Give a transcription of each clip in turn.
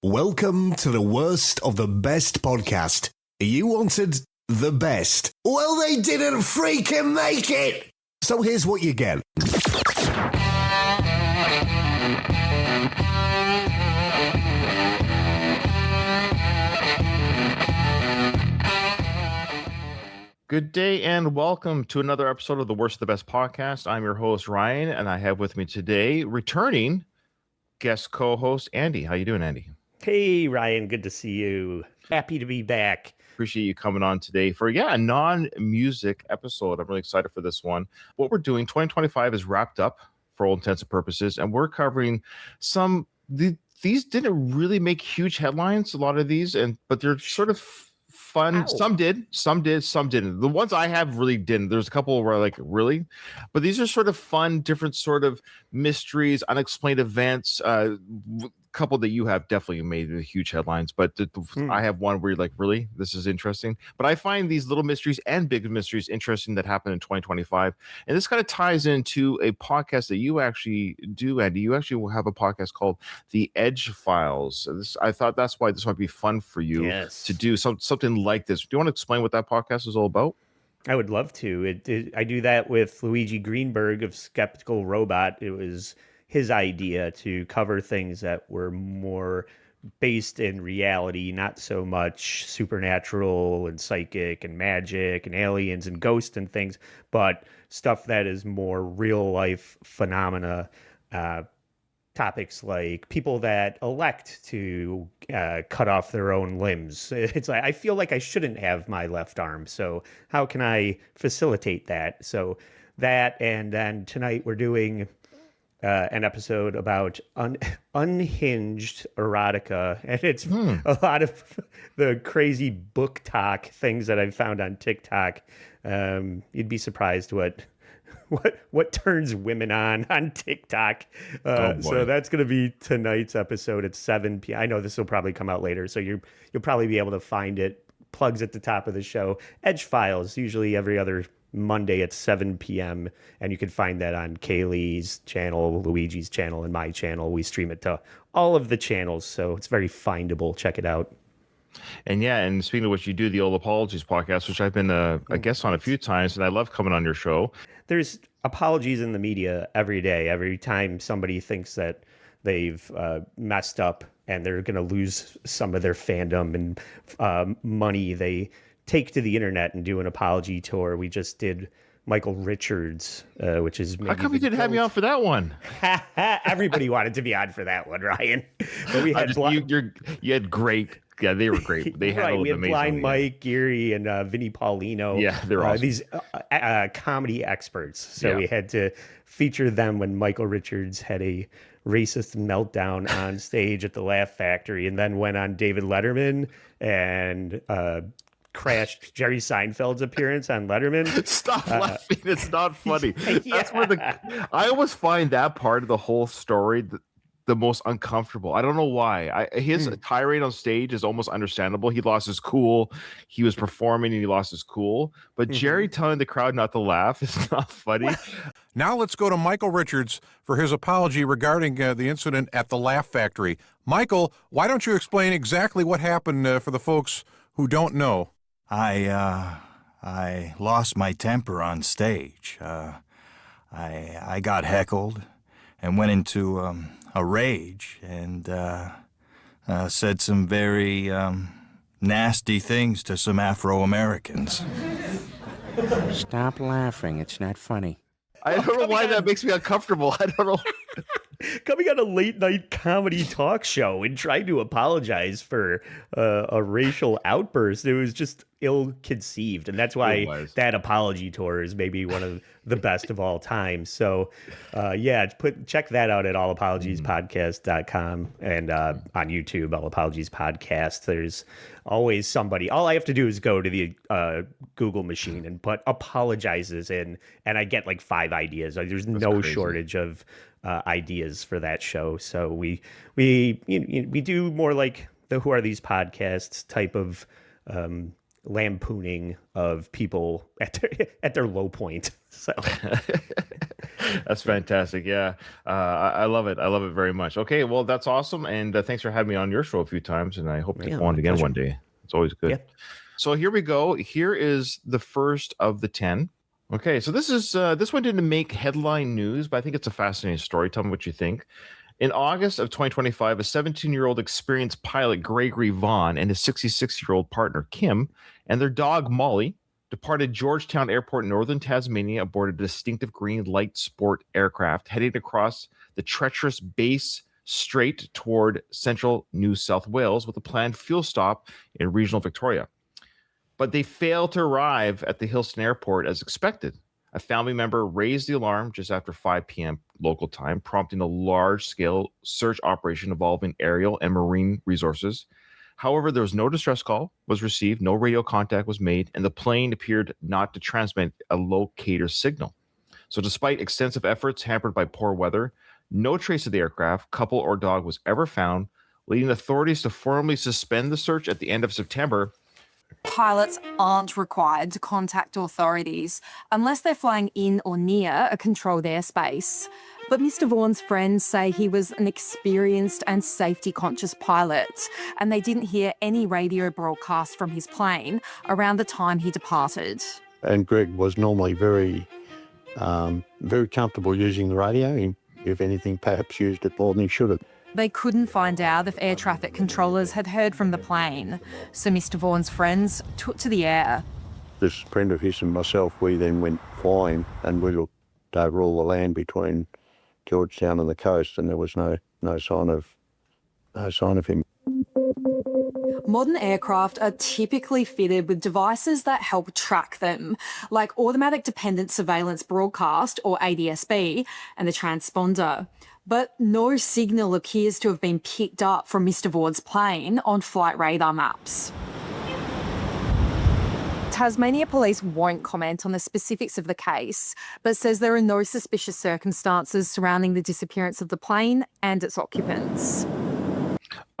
Welcome to the worst of the best podcast. You wanted the best. Well, they didn't freaking make it. So here's what you get. Good day and welcome to another episode of the Worst of the Best podcast. I'm your host, Ryan, and I have with me today, returning guest co-host, Andy. How you doing, Andy? Hey, Ryan. Good to see you. Happy to be back. Appreciate you coming on today for, a non-music episode. I'm really excited for this one. What we're doing, 2025 is wrapped up for all intents and purposes, and we're covering these didn't really make huge headlines, a lot of these, but they're sort of fun. Ow. Some did, some didn't. The ones I have really didn't. There's a couple where like, really? But these are sort of fun, different sort of mysteries, unexplained events. Couple that you have definitely made huge headlines, but I have one where you're like, really? This is interesting. But I find these little mysteries and big mysteries interesting that happen in 2025. And this kind of ties into a podcast that you actually do, Andy. You actually will have a podcast called The Edge Files. I thought that's why this might be fun for you to do something like this. Do you want to explain what that podcast is all about? I would love to. I do that with Luigi Greenberg of Skeptical Robot. It was his idea to cover things that were more based in reality, not so much supernatural and psychic and magic and aliens and ghosts and things, but stuff that is more real life phenomena. Topics like people that elect to cut off their own limbs. It's like, I feel like I shouldn't have my left arm, so how can I facilitate that? So that, and then tonight we're doing an episode about unhinged erotica, and it's a lot of the crazy book talk things that I've found on TikTok. You'd be surprised what turns women on TikTok. So that's going to be tonight's episode at 7 p.m. I know this will probably come out later, so you'll probably be able to find it. Plugs at the top of the show. Edge Files, usually every other Monday at 7 p.m. And you can find that on Kaylee's channel, Luigi's channel, and my channel. We stream it to all of the channels, so it's very findable. Check it out. And speaking of which, you do the Old Apologies podcast, which I've been a guest on a few times, and I love coming on your show. There's apologies in the media every day. Every time somebody thinks that they've messed up and they're going to lose some of their fandom and money, they take to the internet and do an apology tour. We just did Michael Richards, which is maybe... How come you didn't have me on for that one? Everybody wanted to be on for that one, Ryan. But we had you had great... Yeah, they were great. They had we had Blind Mike, Eerie, and Vinnie Paulino. Yeah, they're awesome. These comedy experts. So we had to feature them when Michael Richards had a racist meltdown on stage at the Laugh Factory, and then went on David Letterman and crashed Jerry Seinfeld's appearance on Letterman. Stop laughing. It's not funny. That's where I always find that part of the whole story the most uncomfortable. I don't know why. His tirade on stage is almost understandable. He lost his cool. He was performing and he lost his cool. But Jerry telling the crowd not to laugh is not funny. Now let's go to Michael Richards for his apology regarding the incident at the Laugh Factory. Michael, why don't you explain exactly what happened for the folks who don't know? I lost my temper on stage. I got heckled and went into a rage and said some very nasty things to some Afro-Americans. Stop laughing. It's not funny. I don't know why that makes me uncomfortable. I don't know. Coming on a late night comedy talk show and trying to apologize for a racial outburst, it was just ill-conceived, and that's why that apology tour is maybe one of the best of all time. So check that out at allapologiespodcast.com and on YouTube, All Apologies Podcast. There's always somebody. All I have to do is go to the Google machine and put apologizes in, and I get like 5 ideas. There's that's no crazy shortage of ideas for that show. So we do more like the Who Are These Podcasts type of lampooning of people at their low point. So That's fantastic. Yeah. I love it. I love it very much. Okay. Well, that's awesome. And thanks for having me on your show a few times. And I hope to Yeah, go on my again pleasure. one day. It's always good. Yeah. So here we go. Here is the first of the 10. Okay. So this one didn't make headline news, but I think it's a fascinating story. Tell me what you think. In August of 2025, a 17-year-old experienced pilot Gregory Vaughn and his 66-year-old partner Kim and their dog Molly departed Georgetown Airport in northern Tasmania aboard a distinctive green light sport aircraft heading across the treacherous Bass Strait toward central New South Wales with a planned fuel stop in regional Victoria. But they failed to arrive at the Hilton Airport as expected. A family member raised the alarm just after 5 p.m. local time, prompting a large-scale search operation involving aerial and marine resources. However, there was no distress call was received, no radio contact was made, and the plane appeared not to transmit a locator signal. So despite extensive efforts hampered by poor weather, no trace of the aircraft, couple, or dog was ever found, leading authorities to formally suspend the search at the end of September. Pilots aren't required to contact authorities unless they're flying in or near a controlled airspace. But Mr. Vaughan's friends say he was an experienced and safety-conscious pilot, and they didn't hear any radio broadcast from his plane around the time he departed. And Greg was normally very comfortable using the radio. He, if anything, perhaps used it more than he should have. They couldn't find out if air traffic controllers had heard from the plane, so Mr. Vaughan's friends took to the air. This friend of his and myself, we then went flying, and we looked over all the land between Georgetown and the coast, and there was no sign of him. Modern aircraft are typically fitted with devices that help track them, like automatic dependent surveillance broadcast, or ADSB, and the transponder. But no signal appears to have been picked up from Mr. Vaughan's plane on flight radar maps. Tasmania Police won't comment on the specifics of the case, but says there are no suspicious circumstances surrounding the disappearance of the plane and its occupants.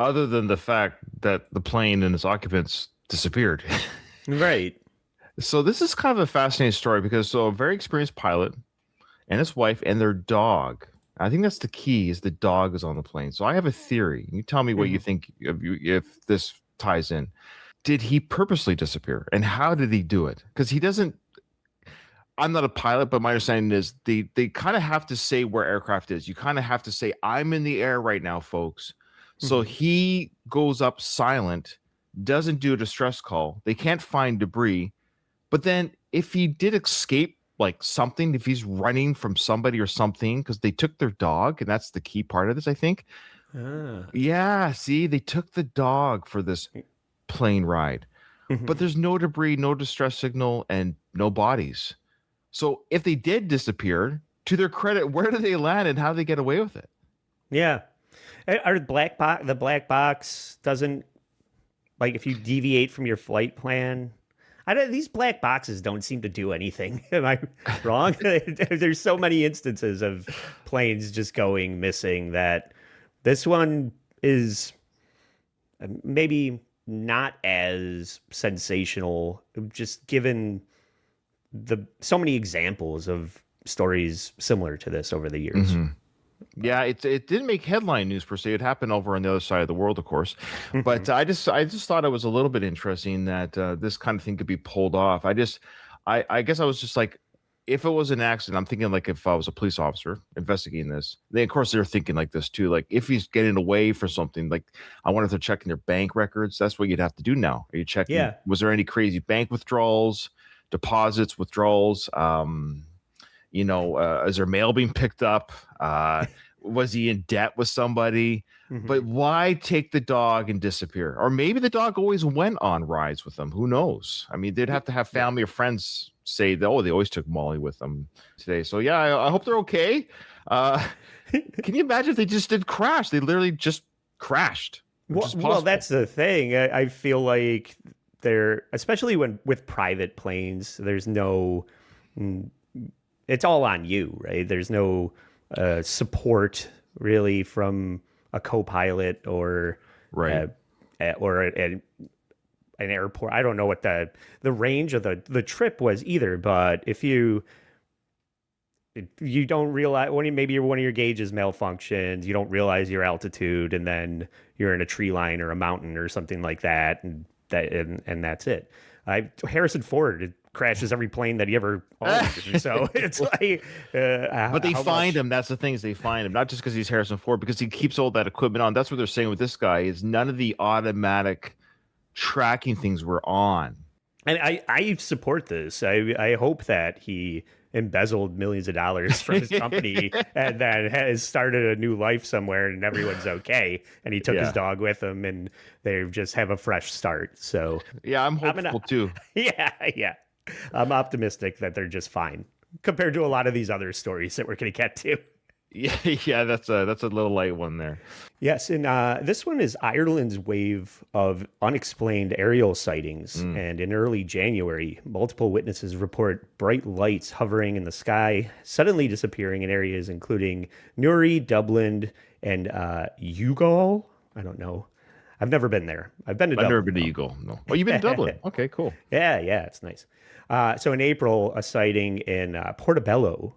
Other than the fact that the plane and its occupants disappeared. Right. So this is kind of a fascinating story because a very experienced pilot and his wife and their dog. I think that's the key, is the dog is on the plane. So I have a theory. You tell me what you think if this ties in. Did he purposely disappear? And how did he do it? Because he doesn't, I'm not a pilot, but my understanding is they kind of have to say where aircraft is. You kind of have to say, I'm in the air right now, folks. So he goes up silent, doesn't do a distress call. They can't find debris. But then if he did escape, like something, if he's running from somebody or something, because they took their dog, and that's the key part of this, I think. Yeah, see, they took the dog for this plane ride. But there's no debris, no distress signal, and no bodies. So if they did disappear, to their credit, where do they land and how do they get away with it? Yeah. Are the black box doesn't, like, if you deviate from your flight plan, these black boxes don't seem to do anything. Am I wrong? There's so many instances of planes just going missing that this one is maybe not as sensational, just given so many examples of stories similar to this over the years. Yeah, it didn't make headline news per se. It happened over on the other side of the world, of course. But I just thought it was a little bit interesting that this kind of thing could be pulled off. I guess I was just like, if it was an accident, I'm thinking like if I was a police officer investigating this, they of course they're thinking like this too. Like if he's getting away for something, like I wonder if they're checking their bank records. That's what you'd have to do now. Are you checking? Yeah. Was there any crazy bank withdrawals, deposits, withdrawals? Is their mail being picked up? Was he in debt with somebody? But why take the dog and disappear? Or maybe the dog always went on rides with them. Who knows? I mean, they'd have to have family or friends say that, they always took Molly with them today. So yeah, I hope they're okay. Can you imagine if they just did crash? They literally just crashed. Well, that's the thing. I feel like especially with private planes, there's no, it's all on you, right? There's no support really from a co-pilot or right. Or an airport. I don't know what the range of the trip was either, but if you don't realize maybe one of your gauges malfunctions, you don't realize your altitude, and then you're in a tree line or a mountain or something like that, and that's it. Harrison Ford crashes every plane that he ever owned, so it's like. But they find him. That's the thing, is they find him not just because he's Harrison Ford, because he keeps all that equipment on. That's what they're saying with this guy, is none of the automatic tracking things were on. And I support this. I hope that he embezzled millions of dollars from his company and then has started a new life somewhere and everyone's okay. And he took his dog with him and they just have a fresh start. So yeah, I'm hopeful too. Yeah. I'm optimistic that they're just fine compared to a lot of these other stories that we're going to get to. Yeah, that's a little light one there. Yes, and this one is Ireland's wave of unexplained aerial sightings. And in early January, multiple witnesses report bright lights hovering in the sky, suddenly disappearing in areas including Newry, Dublin, and Youghal. I don't know. I've never been there. I've never been to Youghal. No. Oh, you've been to Dublin. Okay, cool. Yeah, it's nice. So in April, a sighting in Portobello,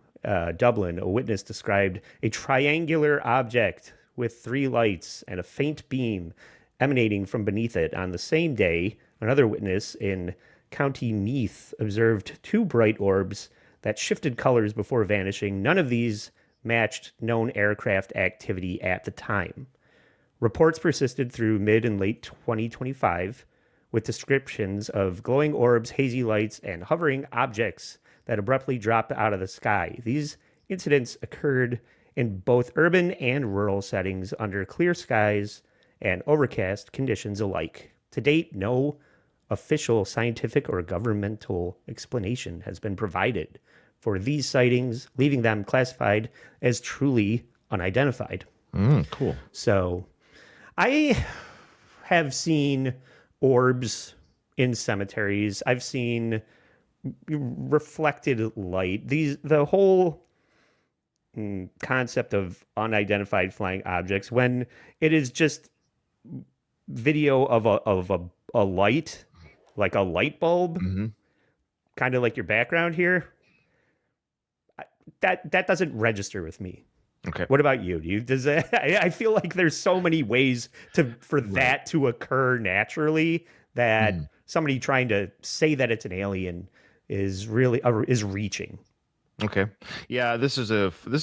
Dublin, a witness described a triangular object with 3 lights and a faint beam emanating from beneath it. On the same day, another witness in County Meath observed 2 bright orbs that shifted colors before vanishing. None of these matched known aircraft activity at the time. Reports persisted through mid and late 2025 with descriptions of glowing orbs, hazy lights, and hovering objects that abruptly dropped out of the sky. These incidents occurred in both urban and rural settings under clear skies and overcast conditions alike. To date, no official scientific or governmental explanation has been provided for these sightings, leaving them classified as truly unidentified. Cool. So I have seen orbs in cemeteries. I've seen reflected light. The whole concept of unidentified flying objects, when it is just video of a light, like a light bulb, kind of like your background here, that doesn't register with me. Okay. What about you? I feel like there's so many ways for that to occur naturally that somebody trying to say that it's an alien is really is reaching. Okay. Yeah, this is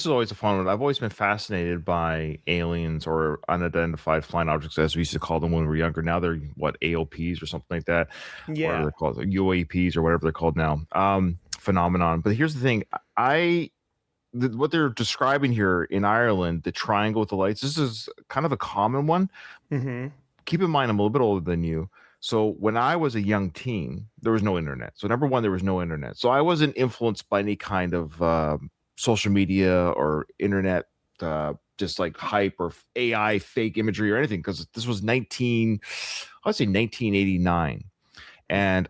always a fun one. I've always been fascinated by aliens or unidentified flying objects, as we used to call them when we were younger. Now they're AOPs or something like that. Yeah. Or they're called UAPs or whatever they're called now. Phenomenon. But here's the thing. What they're describing here in Ireland, the triangle with the lights, this is kind of a common one. Keep in mind, I'm a little bit older than you. So when I was a young teen, there was no internet. So number one, there was no internet. So I wasn't influenced by any kind of social media or internet, just like hype or AI fake imagery or anything. Because this was 1989. And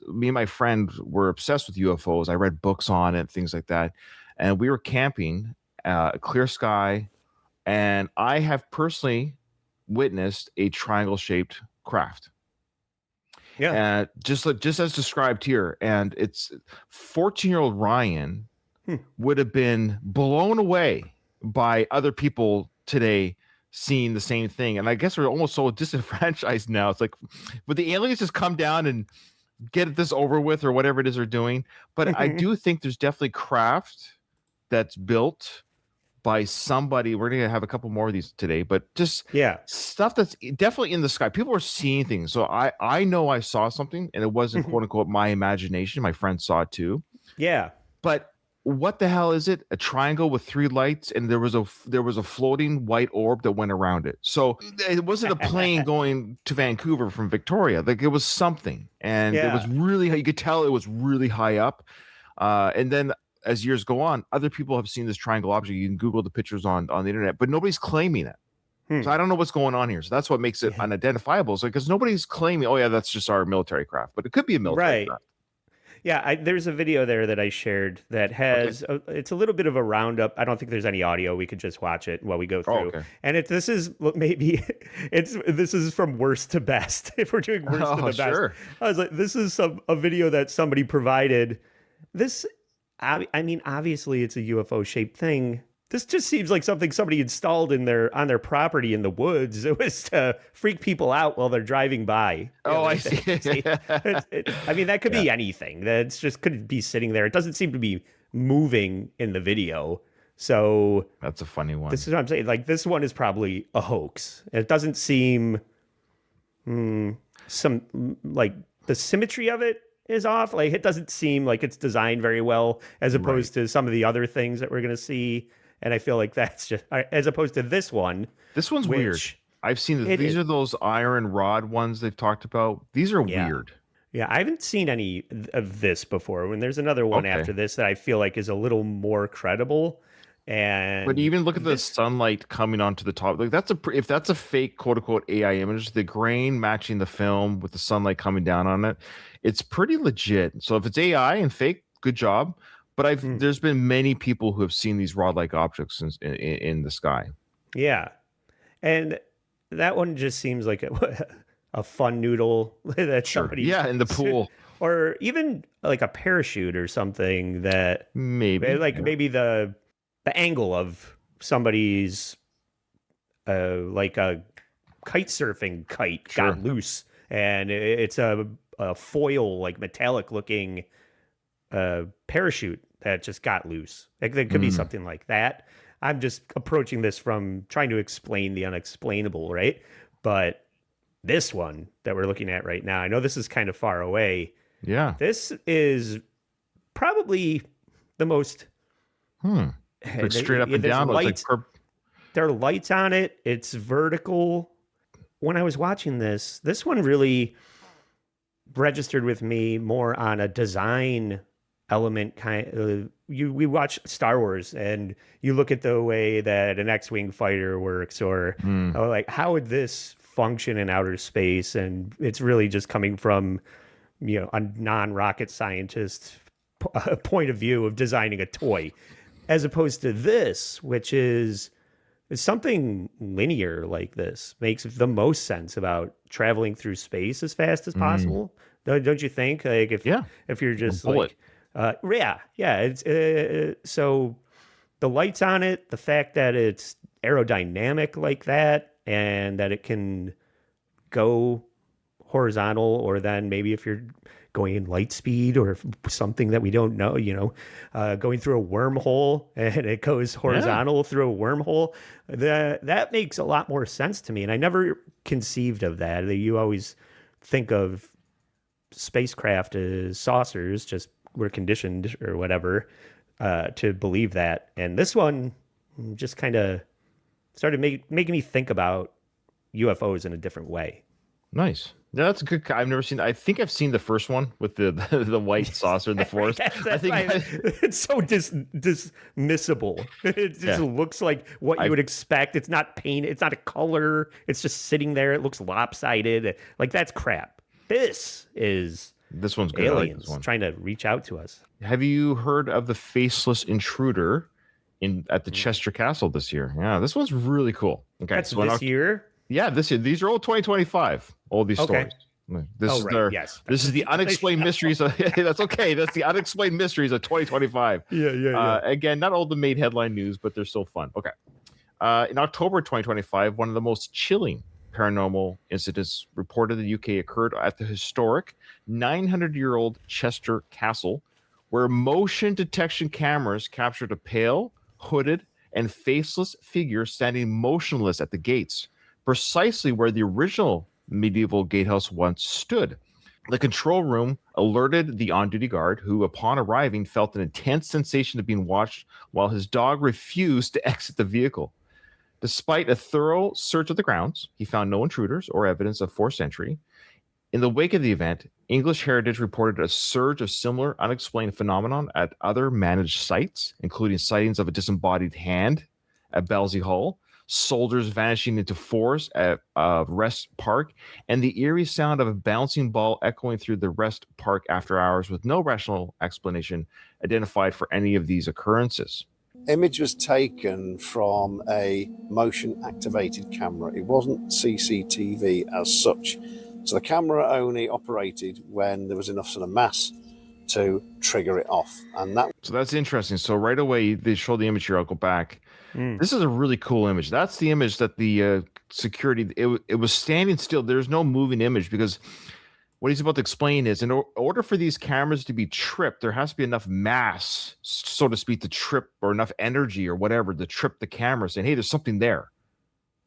me and my friend were obsessed with UFOs. I read books on it, things like that. And we were camping, clear sky. And I have personally witnessed a triangle-shaped craft. Yeah. Just as described here. And it's 14-year-old Ryan would have been blown away by other people today seeing the same thing. And I guess we're almost so disenfranchised now. It's like, would the aliens just come down and get this over with or whatever it is they're doing? But I do think there's definitely craft that's built by somebody. We're going to have a couple more of these today, but just stuff that's definitely in the sky. People are seeing things. So I know I saw something and it wasn't quote unquote my imagination. My friend saw it too. Yeah. But what the hell is it? A triangle with 3 lights, and there was a floating white orb that went around it. So it wasn't a plane going to Vancouver from Victoria. Like, it was something, and it was really, you could tell it was really high up. And then as years go on, other people have seen this triangle object. You can Google the pictures on the internet, but nobody's claiming it. So I don't know what's going on here. So that's what makes it unidentifiable. So because nobody's claiming, oh yeah, that's just our military craft, but it could be a military craft. There's a video there that I shared that has it's a little bit of a roundup. I don't think there's any audio. We could just watch it while we go through. And this is maybe this is from worst to best. If we're doing worst to the best, I was like, this is a video that somebody provided. This, I mean, obviously it's a UFO shaped thing. This just seems like something somebody installed on their property in the woods. It was to freak people out while they're driving by. I see. I mean, that could be anything. That's just could be sitting there. It doesn't seem to be moving in the video. So that's a funny one. This is what I'm saying. Like, this one is probably a hoax. It doesn't seem like the symmetry of it is off. Like, it doesn't seem like it's designed very well as opposed to some of the other things that we're going to see. And I feel like that's just, as opposed to this one. This one's weird. I've seen these are those iron rod ones they've talked about. These are weird. Yeah, I haven't seen any of this before. When there's another one after this that I feel like is a little more credible. But even look at the sunlight coming onto the top. Like if that's a fake quote unquote AI image, the grain matching the film with the sunlight coming down on it, it's pretty legit. So if it's AI and fake, good job. But there's been many people who have seen these rod-like objects in the sky. Yeah, and that one just seems like a fun noodle that somebody in the pool, or even like a parachute or something that maybe the angle of somebody's like a kite surfing kite got loose, and it's a foil, like metallic looking parachute that just got loose. Like, there could be something like that. I'm just approaching this from trying to explain the unexplainable, right? But this one that we're looking at right now, I know this is kind of far away. Yeah. This is probably the most... Like straight up and down. There are lights on it. It's vertical. When I was watching this one really registered with me more on a design element we watch Star Wars and you look at the way that an X-Wing fighter works, or like, how would this function in outer space? And it's really just coming from, a non-rocket scientist point of view of designing a toy, as opposed to this, which is something linear. Like, this makes the most sense about traveling through space as fast as possible. Don't you think? Like, if you're just like, it's so the lights on it, the fact that it's aerodynamic like that, and that it can go horizontal, or then maybe if you're going in light speed or something that we don't know, going through a wormhole and it goes horizontal through a wormhole, that makes a lot more sense to me. And I never conceived of that. You always think of spacecraft as saucers, just we're conditioned or whatever to believe that. And this one just kind of started making me think about UFOs in a different way. Nice. Yeah, that's a good. I've never seen. I think I've seen the first one with the white saucer in the forest. I think it's so dismissible. It just looks like what you would expect. It's not paint. It's not a color. It's just sitting there. It looks lopsided. Like, that's crap. This one's good. Aliens trying to reach out to us. Have you heard of the faceless intruder at the Chester Castle this year? Yeah, this one's really cool. Okay, that's this year. Yeah, this year. These are all 2025. All these stories. This is the unexplained mysteries. That's okay. That's the unexplained mysteries of 2025. Yeah. Again, not all of them made headline news, but they're still fun. Okay. In October 2025, one of the most chilling paranormal incidents reported in the UK occurred at the historic 900-year-old Chester Castle, where motion detection cameras captured a pale, hooded, and faceless figure standing motionless at the gates, precisely where the original medieval gatehouse once stood. The control room alerted the on-duty guard, who, upon arriving, felt an intense sensation of being watched while his dog refused to exit the vehicle. Despite a thorough search of the grounds, he found no intruders or evidence of forced entry. In the wake of the event, English Heritage reported a surge of similar unexplained phenomenon at other managed sites, including sightings of a disembodied hand at Belsie Hall. soldiers vanishing into forest at Rest Park, and the eerie sound of a bouncing ball echoing through the Rest Park after hours with no rational explanation identified for any of these occurrences. Image was taken from a motion activated camera. It wasn't CCTV as such. So the camera only operated when there was enough sort of mass to trigger it off. And that. So that's interesting. So right away, they show the image here. I'll go back. This is a really cool image. That's the image that the security, it was standing still. There's no moving image, because what he's about to explain is, in order for these cameras to be tripped, there has to be enough mass, so to speak, to trip, or enough energy or whatever to trip the camera, saying, hey, there's something there.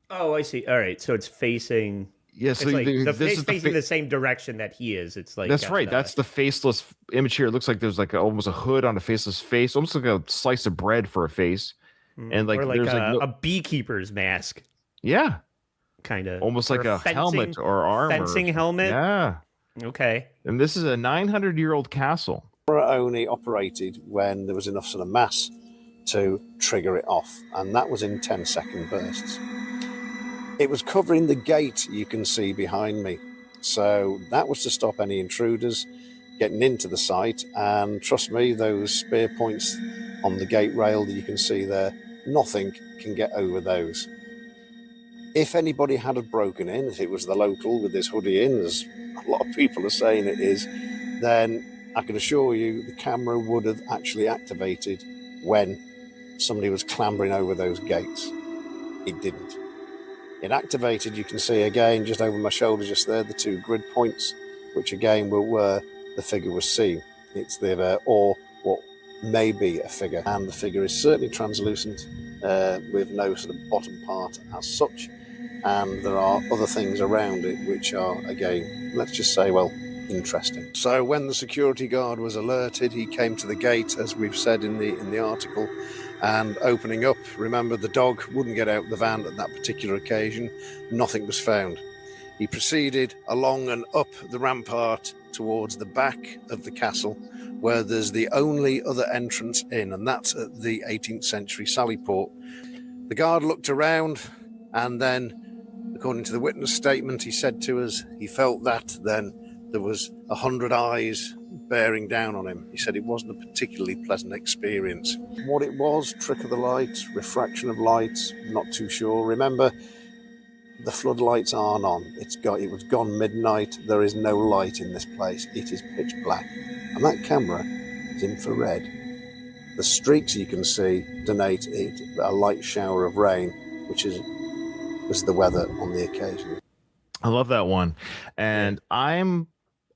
Oh, I see. All right. So it's facing. Yeah, so it's like this it's is facing the same direction that he is. It's like that's right. That's the faceless image here. It looks like there's like almost a hood on a faceless face, almost like a slice of bread for a face, and like or like there's a beekeeper's mask. Yeah, kind of almost like a helmet or armor. Fencing helmet. Yeah. Okay. And this is a 900-year-old castle. Only operated when there was enough sort of mass to trigger it off, and that was in 10-second bursts. It was covering the gate you can see behind me, so that was to stop any intruders getting into the site. And trust me, those spear points on the gate rail that you can see there, nothing can get over those. If anybody had broken in, if it was the local with his hoodie in, as a lot of people are saying it is, then I can assure you the camera would have actually activated when somebody was clambering over those gates. It didn't. It activated, you can see again, just over my shoulder just there, the two grid points, which again were where the figure was seen. It's the, or what may be a figure, and the figure is certainly translucent, with no sort of bottom part as such. And there are other things around it which are, again, let's just say, well, interesting. So when the security guard was alerted, he came to the gate, as we've said in the article, and opening up, remember the dog wouldn't get out the van at that particular occasion. Nothing was found. He proceeded along and up the rampart towards the back of the castle, where there's the only other entrance in, and that's at the 18th century Sallyport. The guard looked around, and then, according to the witness statement, he said to us, he felt that then there was 100 eyes bearing down on him. He said it wasn't a particularly pleasant experience. What it was, trick of the light, refraction of light, not too sure. Remember, the floodlights aren't on. It was gone midnight. There is no light in this place. It is pitch black. And that camera is infrared. The streaks you can see denote a light shower of rain, which was the weather on the occasion. I love that one. And I'm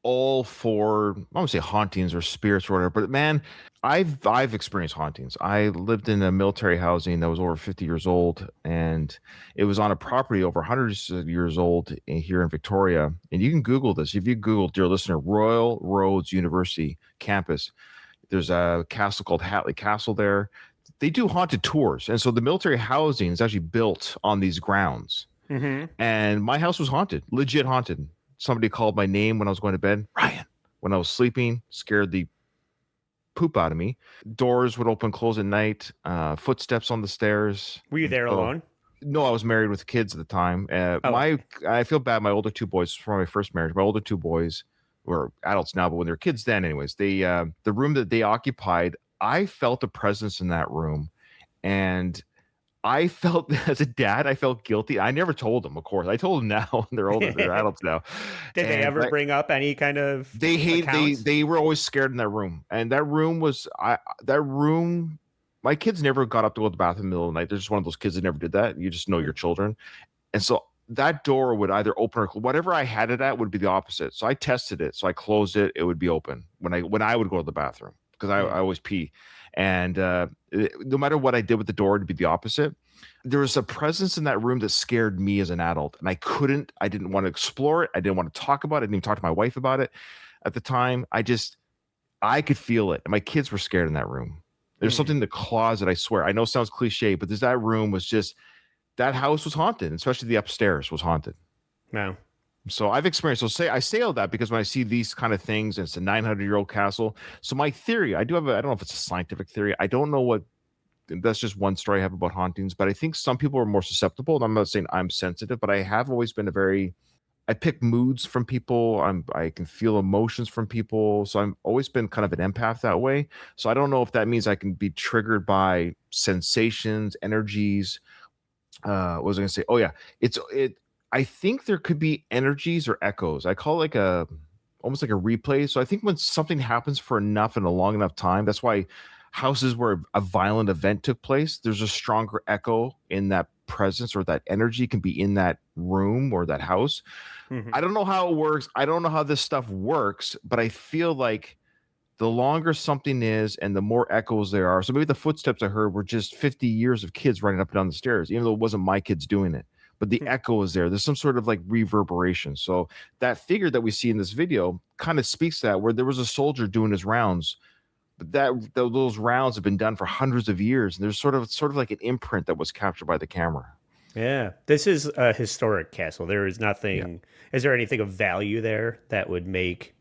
all for, I won't say hauntings or spirits or whatever, but man, I've experienced hauntings. I lived in a military housing that was over 50 years old, and it was on a property over 100 years old here in Victoria. And you can Google this. If you Google, dear listener, Royal Roads University campus, there's a castle called Hatley Castle there. They do haunted tours. And so the military housing is actually built on these grounds. Mm-hmm. And my house was haunted, legit haunted. Somebody called my name when I was going to bed, Ryan. When I was sleeping, scared the poop out of me. Doors would open, close at night. Footsteps on the stairs. Were you there alone? No, I was married with kids at the time. I feel bad. My older two boys from my first marriage. My older two boys were adults now, but when they were kids then, anyways, the room that they occupied, I felt a presence in that room, and I felt, as a dad, I felt guilty. I never told them, of course. I told them now. They're older. They're adults now. Did they ever bring up any kind of They were always scared in that room. And that room was, my kids never got up to go to the bathroom in the middle of the night. They're just one of those kids that never did that. You just know your children. And so that door would either open or whatever I had it at would be the opposite. So I tested it. So I closed it. It would be open when I would go to the bathroom, because I always pee. And no matter what I did with the door, it'd be the opposite. There was a presence in that room that scared me as an adult, and I didn't want to explore it. I didn't want to talk about it. I didn't even talk to my wife about it at the time. I could feel it. And my kids were scared in that room. There's something in the closet, I swear. I know it sounds cliche, but that room was just, that house was haunted, especially the upstairs was haunted. No. So I've experienced, I say all that because when I see these kind of things, and it's a 900-year-old castle. So my theory, I don't know if it's a scientific theory. I don't know what that's just one story I have about hauntings. But I think some people are more susceptible. And I'm not saying I'm sensitive, but I have always been I pick moods from people. I can feel emotions from people. So I've always been kind of an empath that way. So I don't know if that means I can be triggered by sensations, energies. What was I gonna say? Oh yeah, I think there could be energies or echoes. I call it like almost like a replay. So I think when something happens for enough and a long enough time, that's why houses where a violent event took place, there's a stronger echo in that presence, or that energy can be in that room or that house. I don't know how it works. I don't know how this stuff works, but I feel like the longer something is and the more echoes there are. So maybe the footsteps I heard were just 50 years of kids running up and down the stairs, even though it wasn't my kids doing it. But the echo is there. There's some sort of like reverberation. So that figure that we see in this video kind of speaks to that, where there was a soldier doing his rounds, but those rounds have been done for hundreds of years. And there's sort of like an imprint that was captured by the camera. Yeah, this is a historic castle. There is nothing. Yeah. Is there anything of value there that would make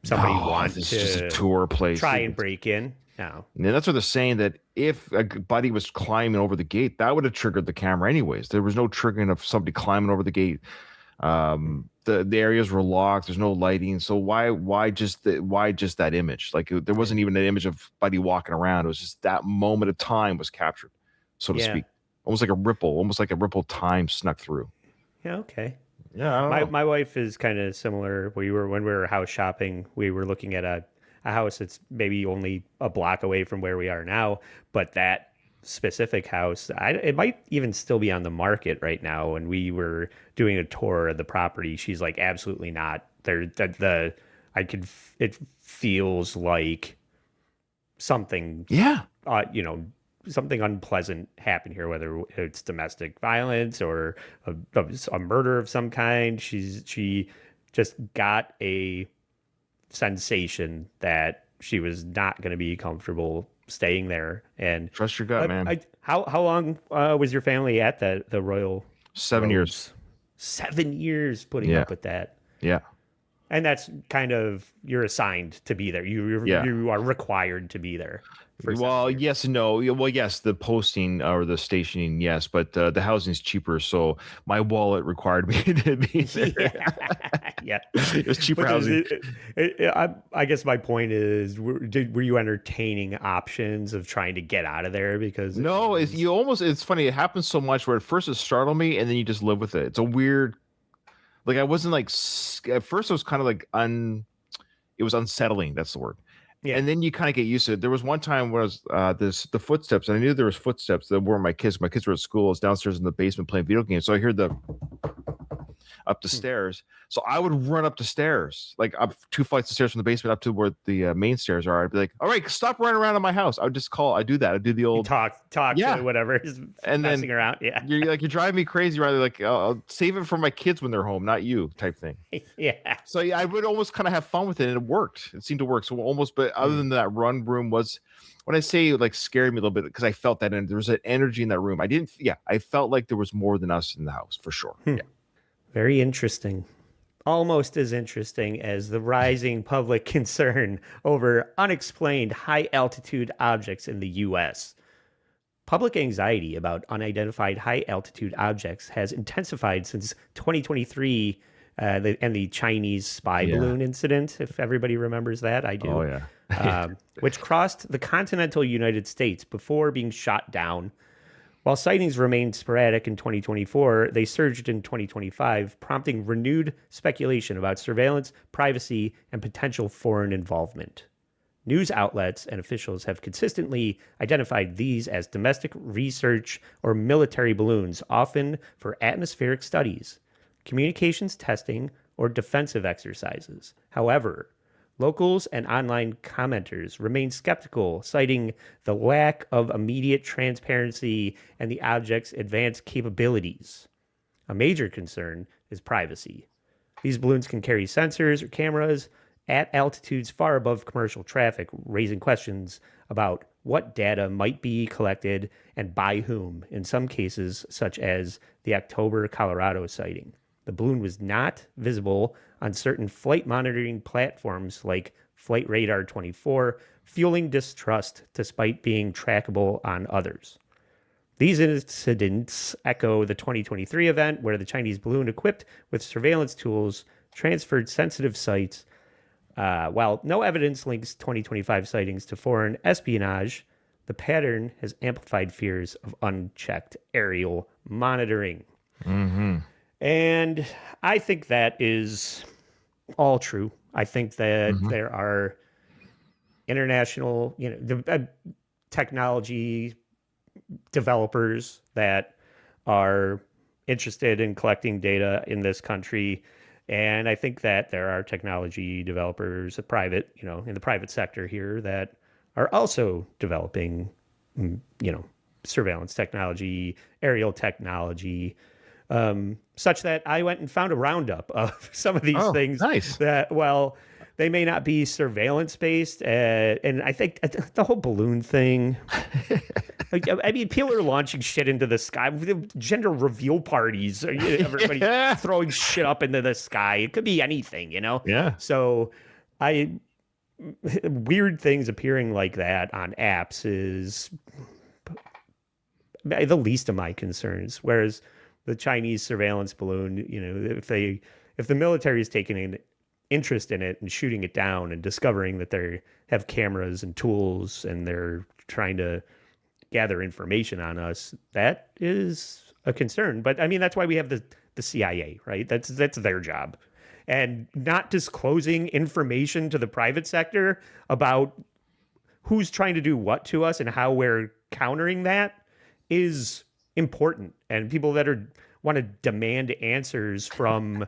somebody want to just a tour place, try and break in? No. And that's what they're saying, that if a buddy was climbing over the gate, that would have triggered the camera anyways. There was no triggering of somebody climbing over the gate. The areas were locked. There's no lighting. So why just that image? Like there wasn't even an image of buddy walking around. It was just that moment of time was captured, so to speak. Almost like a ripple time snuck through. Yeah. Okay. Yeah. My wife is kind of similar. When we were house shopping, we were looking at a house that's maybe only a block away from where we are now, but that specific house, it might even still be on the market right now. When we were doing a tour of the property, she's like, absolutely not. It feels like something. Yeah. Something unpleasant happened here, whether it's domestic violence or a murder of some kind. She just got a sensation that she was not going to be comfortable staying there. And trust your gut, man. How long was your family at the Royal? 7 years. 7 years putting up with that. Yeah. And that's kind of, you're assigned to be there. You are required to be there. Well, yes and no. Well, yes, the posting or the stationing, yes, but the housing's cheaper, so my wallet required me to be there. Yeah. It was cheaper housing. I guess my point is, were you entertaining options of trying to get out of there? Because no, it's funny. It happens so much where at first it startled me, and then you just live with it. It's a weird. Like I wasn't like at first. It was kind of like it was unsettling. That's the word. Yeah. And then you kind of get used to it. There was one time where I was the footsteps, and I knew there was footsteps that weren't my kids. My kids were at school. I was downstairs in the basement playing video games, so I heard up the stairs. So I would run up the stairs, like up 2 flights of stairs from the basement up to where the main stairs are. I'd be like, "All right, stop running around in my house." I would just call. I do that. I do the old talk to whatever, just and messing then around. Yeah, you're driving me crazy. Rather like I'll save it for my kids when they're home, not you, type thing. Yeah. So I would almost kind of have fun with it, and it worked. It seemed to work. So almost, but other than that, run room was. When I say like scared me a little bit, because I felt that there was an energy in that room. I felt like there was more than us in the house for sure. Yeah. Very interesting. Almost as interesting as the rising public concern over unexplained high-altitude objects in the U.S. Public anxiety about unidentified high-altitude objects has intensified since 2023 and the Chinese spy balloon incident, if everybody remembers that. I do. Oh, yeah. Which crossed the continental United States before being shot down. While sightings remained sporadic in 2024, they surged in 2025, prompting renewed speculation about surveillance, privacy, and potential foreign involvement. News outlets and officials have consistently identified these as domestic research or military balloons, often for atmospheric studies, communications testing, or defensive exercises. However, locals and online commenters remain skeptical, citing the lack of immediate transparency and the object's advanced capabilities. A major concern is privacy. These balloons can carry sensors or cameras at altitudes far above commercial traffic, raising questions about what data might be collected and by whom, in some cases, such as the October Colorado sighting. The balloon was not visible on certain flight monitoring platforms like Flight Radar 24, fueling distrust despite being trackable on others. These incidents echo the 2023 event where the Chinese balloon equipped with surveillance tools transferred sensitive sites. While no evidence links 2025 sightings to foreign espionage, the pattern has amplified fears of unchecked aerial monitoring. Mm-hmm. And I think that is all true. I think that there are international, technology developers that are interested in collecting data in this country. And I think that there are technology developers, private, in the private sector here that are also developing, surveillance technology, aerial technology, such that I went and found a roundup of some of these things nice. that, well, they may not be surveillance based. And I think the whole balloon thing, I mean, people are launching shit into the sky. Gender reveal parties. Everybody throwing shit up into the sky. It could be anything, Yeah. So weird things appearing like that on apps is the least of my concerns. Whereas the Chinese surveillance balloon, if the military is taking an interest in it and shooting it down and discovering that they have cameras and tools and they're trying to gather information on us, that is a concern. But I mean, that's why we have the CIA, right? That's their job. And not disclosing information to the private sector about who's trying to do what to us and how we're countering that is important. And people that want to demand answers from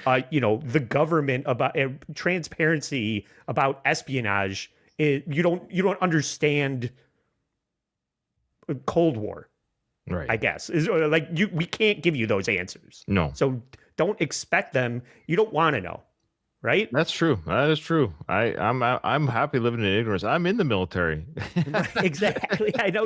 the government about transparency about espionage, you don't understand Cold War, right? I guess we can't give you those answers. No, so don't expect them. You don't want to know, right? That's true. That is true. I'm happy living in ignorance. I'm in the military. Exactly. I know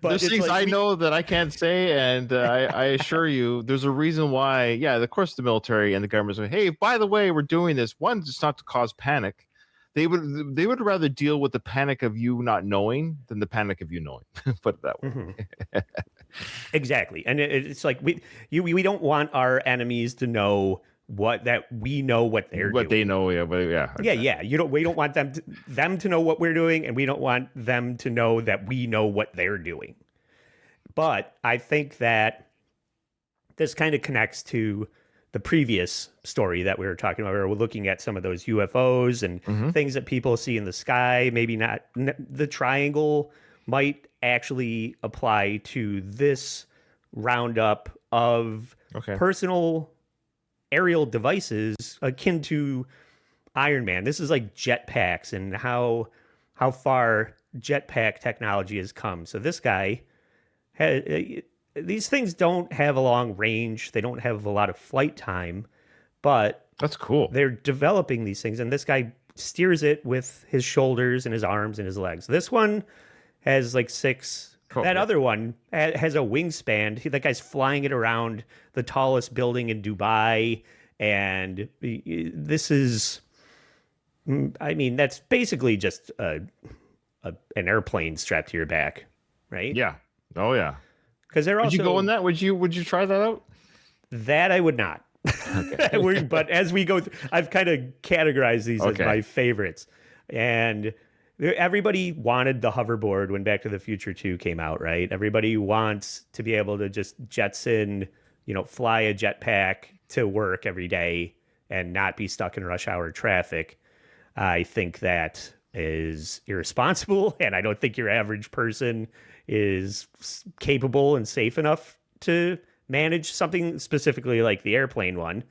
but there's things I know that I can't say, and I assure you, there's a reason why. Yeah, of course, the military and the government say, "Hey, by the way, we're doing this." One, it's not to cause panic. They would rather deal with the panic of you not knowing than the panic of you knowing. Put it that way. Mm-hmm. Exactly, and it's like we don't want our enemies to know that we know what they're doing. They know, yeah. We don't want them to know what we're doing, and we don't want them to know that we know what they're doing. But I think that this kind of connects to the previous story that we were talking about. We were looking at some of those UFOs and things that people see in the sky. Maybe not the triangle might actually apply to this roundup of personal aerial devices akin to Iron Man. This is like jetpacks and how far jetpack technology has come. So this guy these things don't have a long range. They don't have a lot of flight time, but that's cool. They're developing these things, and this guy steers it with his shoulders and his arms and his legs. This one has like 6. That other one has a wingspan. That guy's flying it around the tallest building in Dubai. And this is, I mean, that's basically just an airplane strapped to your back, right? Yeah. Oh, yeah. Because they're also. Would you go in that? Would you try that out? That I would not. Okay. But as we go through, I've kind of categorized these as my favorites. And everybody wanted the hoverboard when Back to the Future 2 came out, right? Everybody wants to be able to just jetson, fly a jetpack to work every day and not be stuck in rush hour traffic. I think that is irresponsible, and I don't think your average person is capable and safe enough to manage something specifically like the airplane one.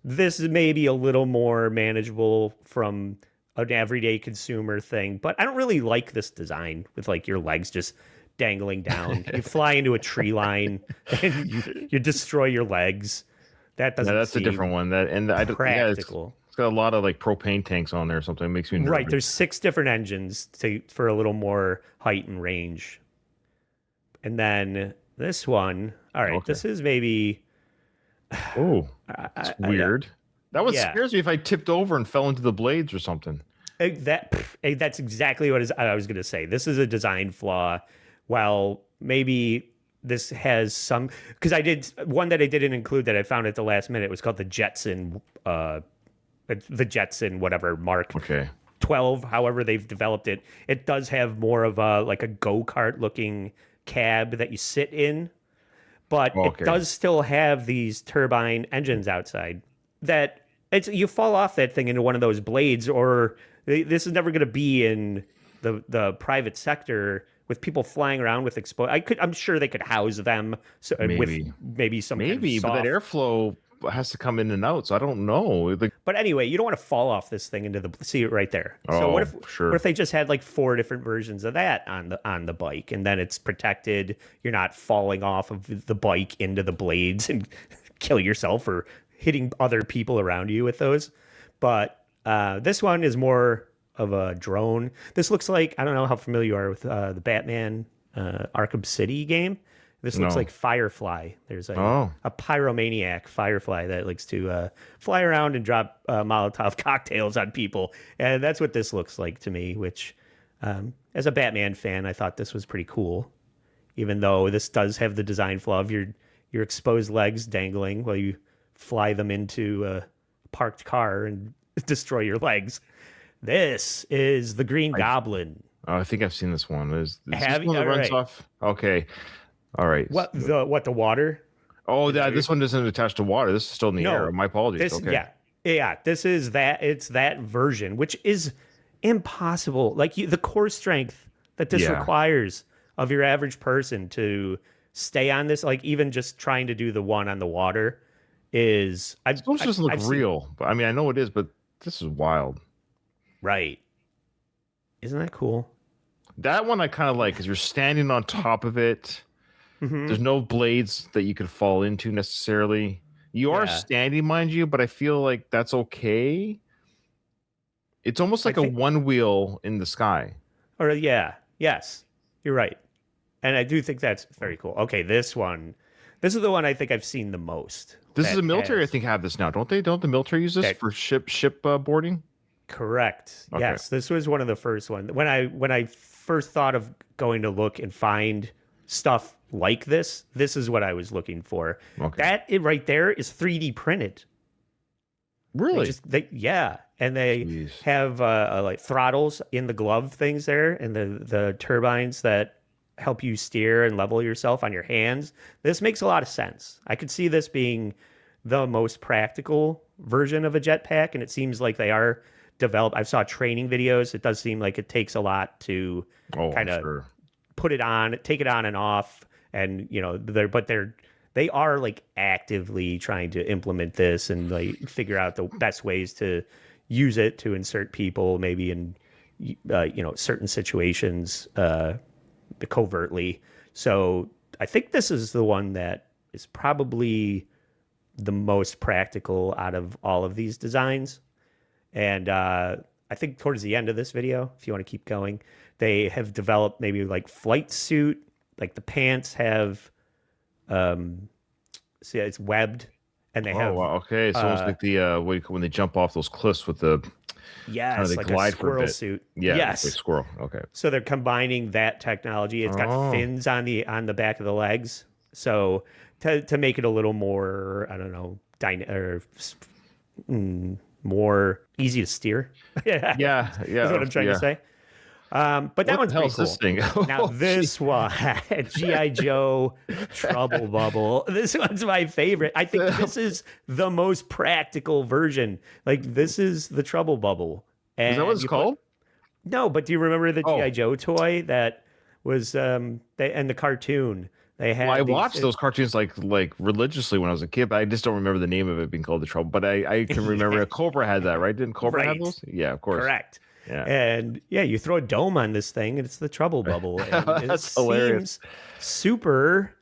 This is maybe a little more manageable from an everyday consumer thing, but I don't really like this design with like your legs just dangling down. You fly into a tree line and you destroy your legs. That doesn't that's seem a different one. practical. It's got a lot of like propane tanks on there or something. It makes me nervous. Right. There's 6 different engines for a little more height and range. And then this one, all right, this is maybe. Oh, it's weird. That one scares me if I tipped over and fell into the blades or something. That's exactly what I was going to say. This is a design flaw. While maybe this has some, because I did one that I didn't include that I found at the last minute. It was called the Jetson, whatever Mark Okay. 12. However they've developed it, it does have more of a like a go-kart looking cab that you sit in, but Okay. it does still have these turbine engines outside that you fall off that thing into one of those blades, or this is never going to be in the private sector with people flying around with I'm sure they could house them with maybe some kind of but that soft. airflow has to come in and out, so I don't know. But anyway, you don't want to fall off this thing into see it right there. So what if they just had like 4 different versions of that on the bike, and then it's protected. You're not falling off of the bike into the blades and kill yourself or hitting other people around you with those. But this one is more of a drone. This looks like, I don't know how familiar you are with the Batman Arkham City game. This looks like Firefly. There's a pyromaniac Firefly that likes to fly around and drop Molotov cocktails on people. And that's what this looks like to me, which as a Batman fan, I thought this was pretty cool. Even though this does have the design flaw of your exposed legs dangling while you fly them into a parked car and destroy your legs. This is the Green Goblin. I think I've seen this one. Is this Have one you? that runs off? Okay. All right. What the water? Oh, this one doesn't attach to water. This is still in the air. My apologies. Okay. Yeah. This is that. It's that version, which is impossible. Like the core strength that this requires of your average person to stay on this, like even just trying to do the one on the water, is. It doesn't look real. But I mean, I know it is, but this is wild. Right. Isn't that cool? That one I kind of like because you're standing on top of it. Mm-hmm. There's no blades that you could fall into necessarily. You are standing, mind you, but I feel like that's okay. It's almost like a one wheel in the sky. Or yes, you're right. And I do think that's very cool. Okay, this is the one I think I've seen the most. This is the military, I think, have this now, don't they? Don't the military use this for ship boarding? Correct. Okay. Yes, this was one of the first ones. When I first thought of going to look and find stuff like this is what I was looking for. Okay. That right there is 3D printed. Really? And they have like throttles in the glove things there, and the turbines that help you steer and level yourself on your hands. This makes a lot of sense. I could see this being the most practical version of a jetpack, and it seems like they are developed. I saw training videos. It does seem like it takes a lot to kind of put it on, take it on and off, and they are like actively trying to implement this and like figure out the best ways to use it to insert people maybe in certain situations covertly. So I think this is the one that is probably the most practical out of all of these designs. And I think towards the end of this video, if you want to keep going, they have developed maybe like flight suit, like the pants have, it's webbed, and they have. Wow. Okay, so it's like the when they jump off those cliffs with the like glide a squirrel suit. Yes, like squirrel. Okay. So they're combining that technology. It's got fins on the back of the legs, so to make it a little more, I don't know, more easy to steer. Yeah. That's what I'm trying to say. But that one's pretty cool. This thing? Now this one, G.I. Joe Trouble Bubble. This one's my favorite. I think this is the most practical version. Like this is the Trouble Bubble. And is that what it's called? No, but do you remember the G.I. Joe toy that was and the cartoon? They had. Well, I watched those cartoons like religiously when I was a kid, but I just don't remember the name of it being called the Trouble. But I can remember Cobra had that, right? Didn't Cobra have those? Yeah, of course. Correct. Yeah. And you throw a dome on this thing and it's the Trouble Bubble. And That's hilarious. Super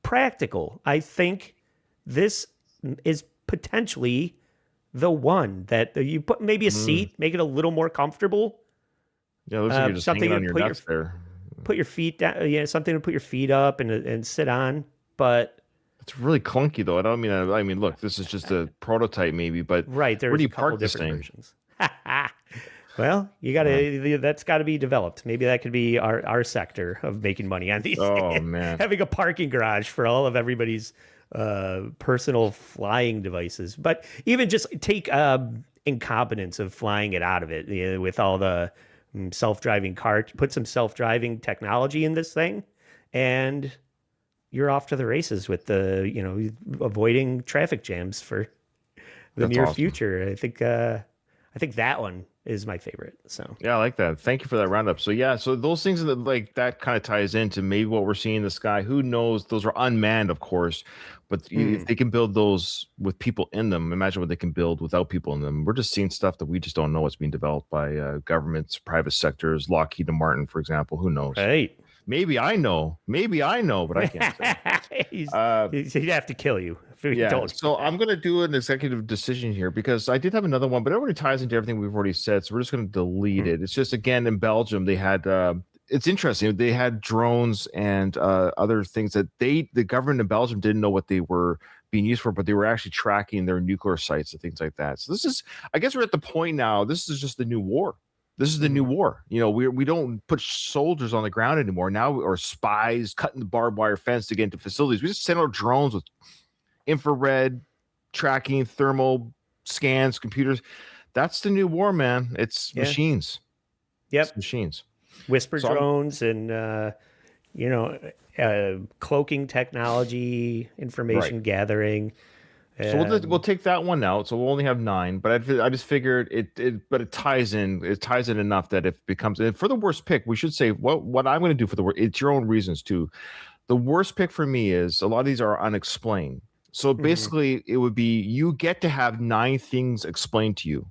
practical. I think this is potentially the one that you put maybe a seat, make it a little more comfortable. Yeah, it looks like you're just hanging on your nuts there. Put your feet down. Something to put your feet up and sit on. But it's really clunky though. I mean, look, this is just a prototype maybe, but right, where do you park this thing? Versions. Well, that's got to be developed. Maybe that could be our sector of making money on these. Oh, man. Having a parking garage for all of everybody's personal flying devices. But even just take incompetence of flying it out of it, with all the self-driving car, put some self-driving technology in this thing, and you're off to the races with the, avoiding traffic jams for the That's near awesome. future. I think that one is my favorite. So Yeah, I like that. Thank you for that roundup. So yeah, so those things that kind of ties into maybe what we're seeing in the sky. Who knows? Those are unmanned, of course, but if they can build those with people in them, imagine what they can build without people in them. We're just seeing stuff that we just don't know what's being developed by governments, private sectors, Lockheed and Martin, for example. Who knows? right. Maybe I know, but I can't say. He'd have to kill you if he Yeah, told you. so I'm going to do an executive decision here because I did have another one, but it already ties into everything we've already said. So we're just going to delete it. It's just, again, in Belgium, they had, it's interesting. They had drones and other things that the government in Belgium didn't know what they were being used for, but they were actually tracking their nuclear sites and things like that. So this is, I guess we're at the point now, this is just the new war. This is the new war. We don't put soldiers on the ground anymore now, or spies cutting the barbed wire fence to get into facilities. We just send out drones with infrared tracking, thermal scans, computers. That's the new war, man. It's machines. Yep. It's machines. Whisper drones and cloaking technology, information gathering. So we'll take that one out. So we'll only have 9. But I just figured but it ties in. It ties in enough that if it becomes for the worst pick, we should say what I'm going to do for the worst. It's your own reasons too. The worst pick for me is a lot of these are unexplained. So basically, it would be you get to have 9 things explained to you,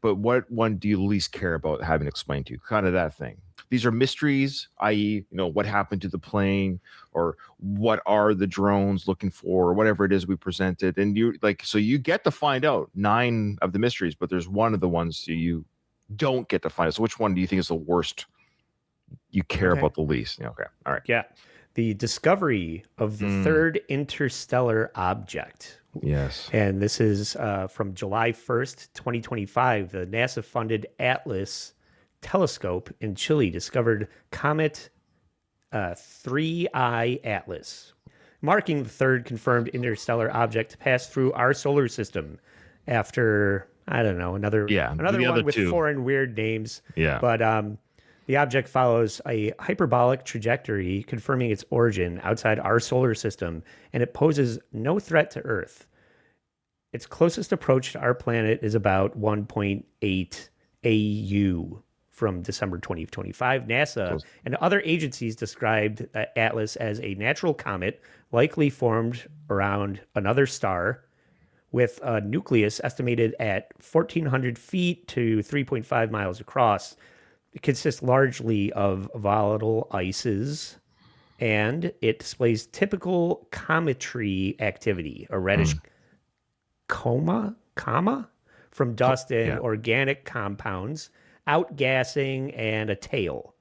but what one do you least care about having explained to you? Kind of that thing. These are mysteries, i.e., what happened to the plane, or what are the drones looking for, or whatever it is we presented. And so you get to find out 9 of the mysteries, but there's one of the ones you don't get to find out. So which one do you think is the worst? You care about the least. Okay. All right. Yeah. The discovery of the third interstellar object. Yes. And this is from July 1st, 2025. The NASA-funded Atlas telescope in Chile discovered Comet 3I Atlas, marking the third confirmed interstellar object to pass through our solar system after, I don't know, another one with 2 foreign weird names. Yeah. But the object follows a hyperbolic trajectory confirming its origin outside our solar system, and it poses no threat to Earth. Its closest approach to our planet is about 1.8 AU from December 2025. NASA and other agencies described Atlas as a natural comet likely formed around another star with a nucleus estimated at 1,400 feet to 3.5 miles across. It consists largely of volatile ices, and it displays typical cometry activity, a reddish coma from dust and organic compounds, outgassing, and a tail.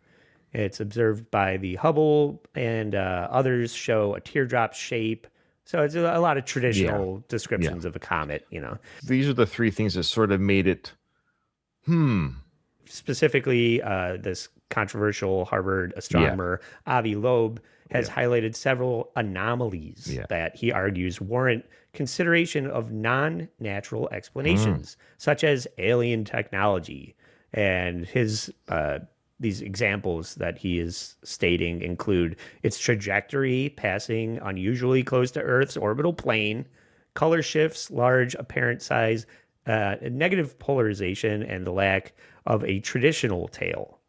It's observed by the Hubble, and others show a teardrop shape. So it's a lot of traditional descriptions of a comet, These are the 3 things that sort of made it, Specifically, this controversial Harvard astronomer, Avi Loeb, has highlighted several anomalies that he argues warrant consideration of non-natural explanations, such as alien technology. And his these examples that he is stating include its trajectory passing unusually close to Earth's orbital plane, color shifts, large apparent size, negative polarization, and the lack of a traditional tail,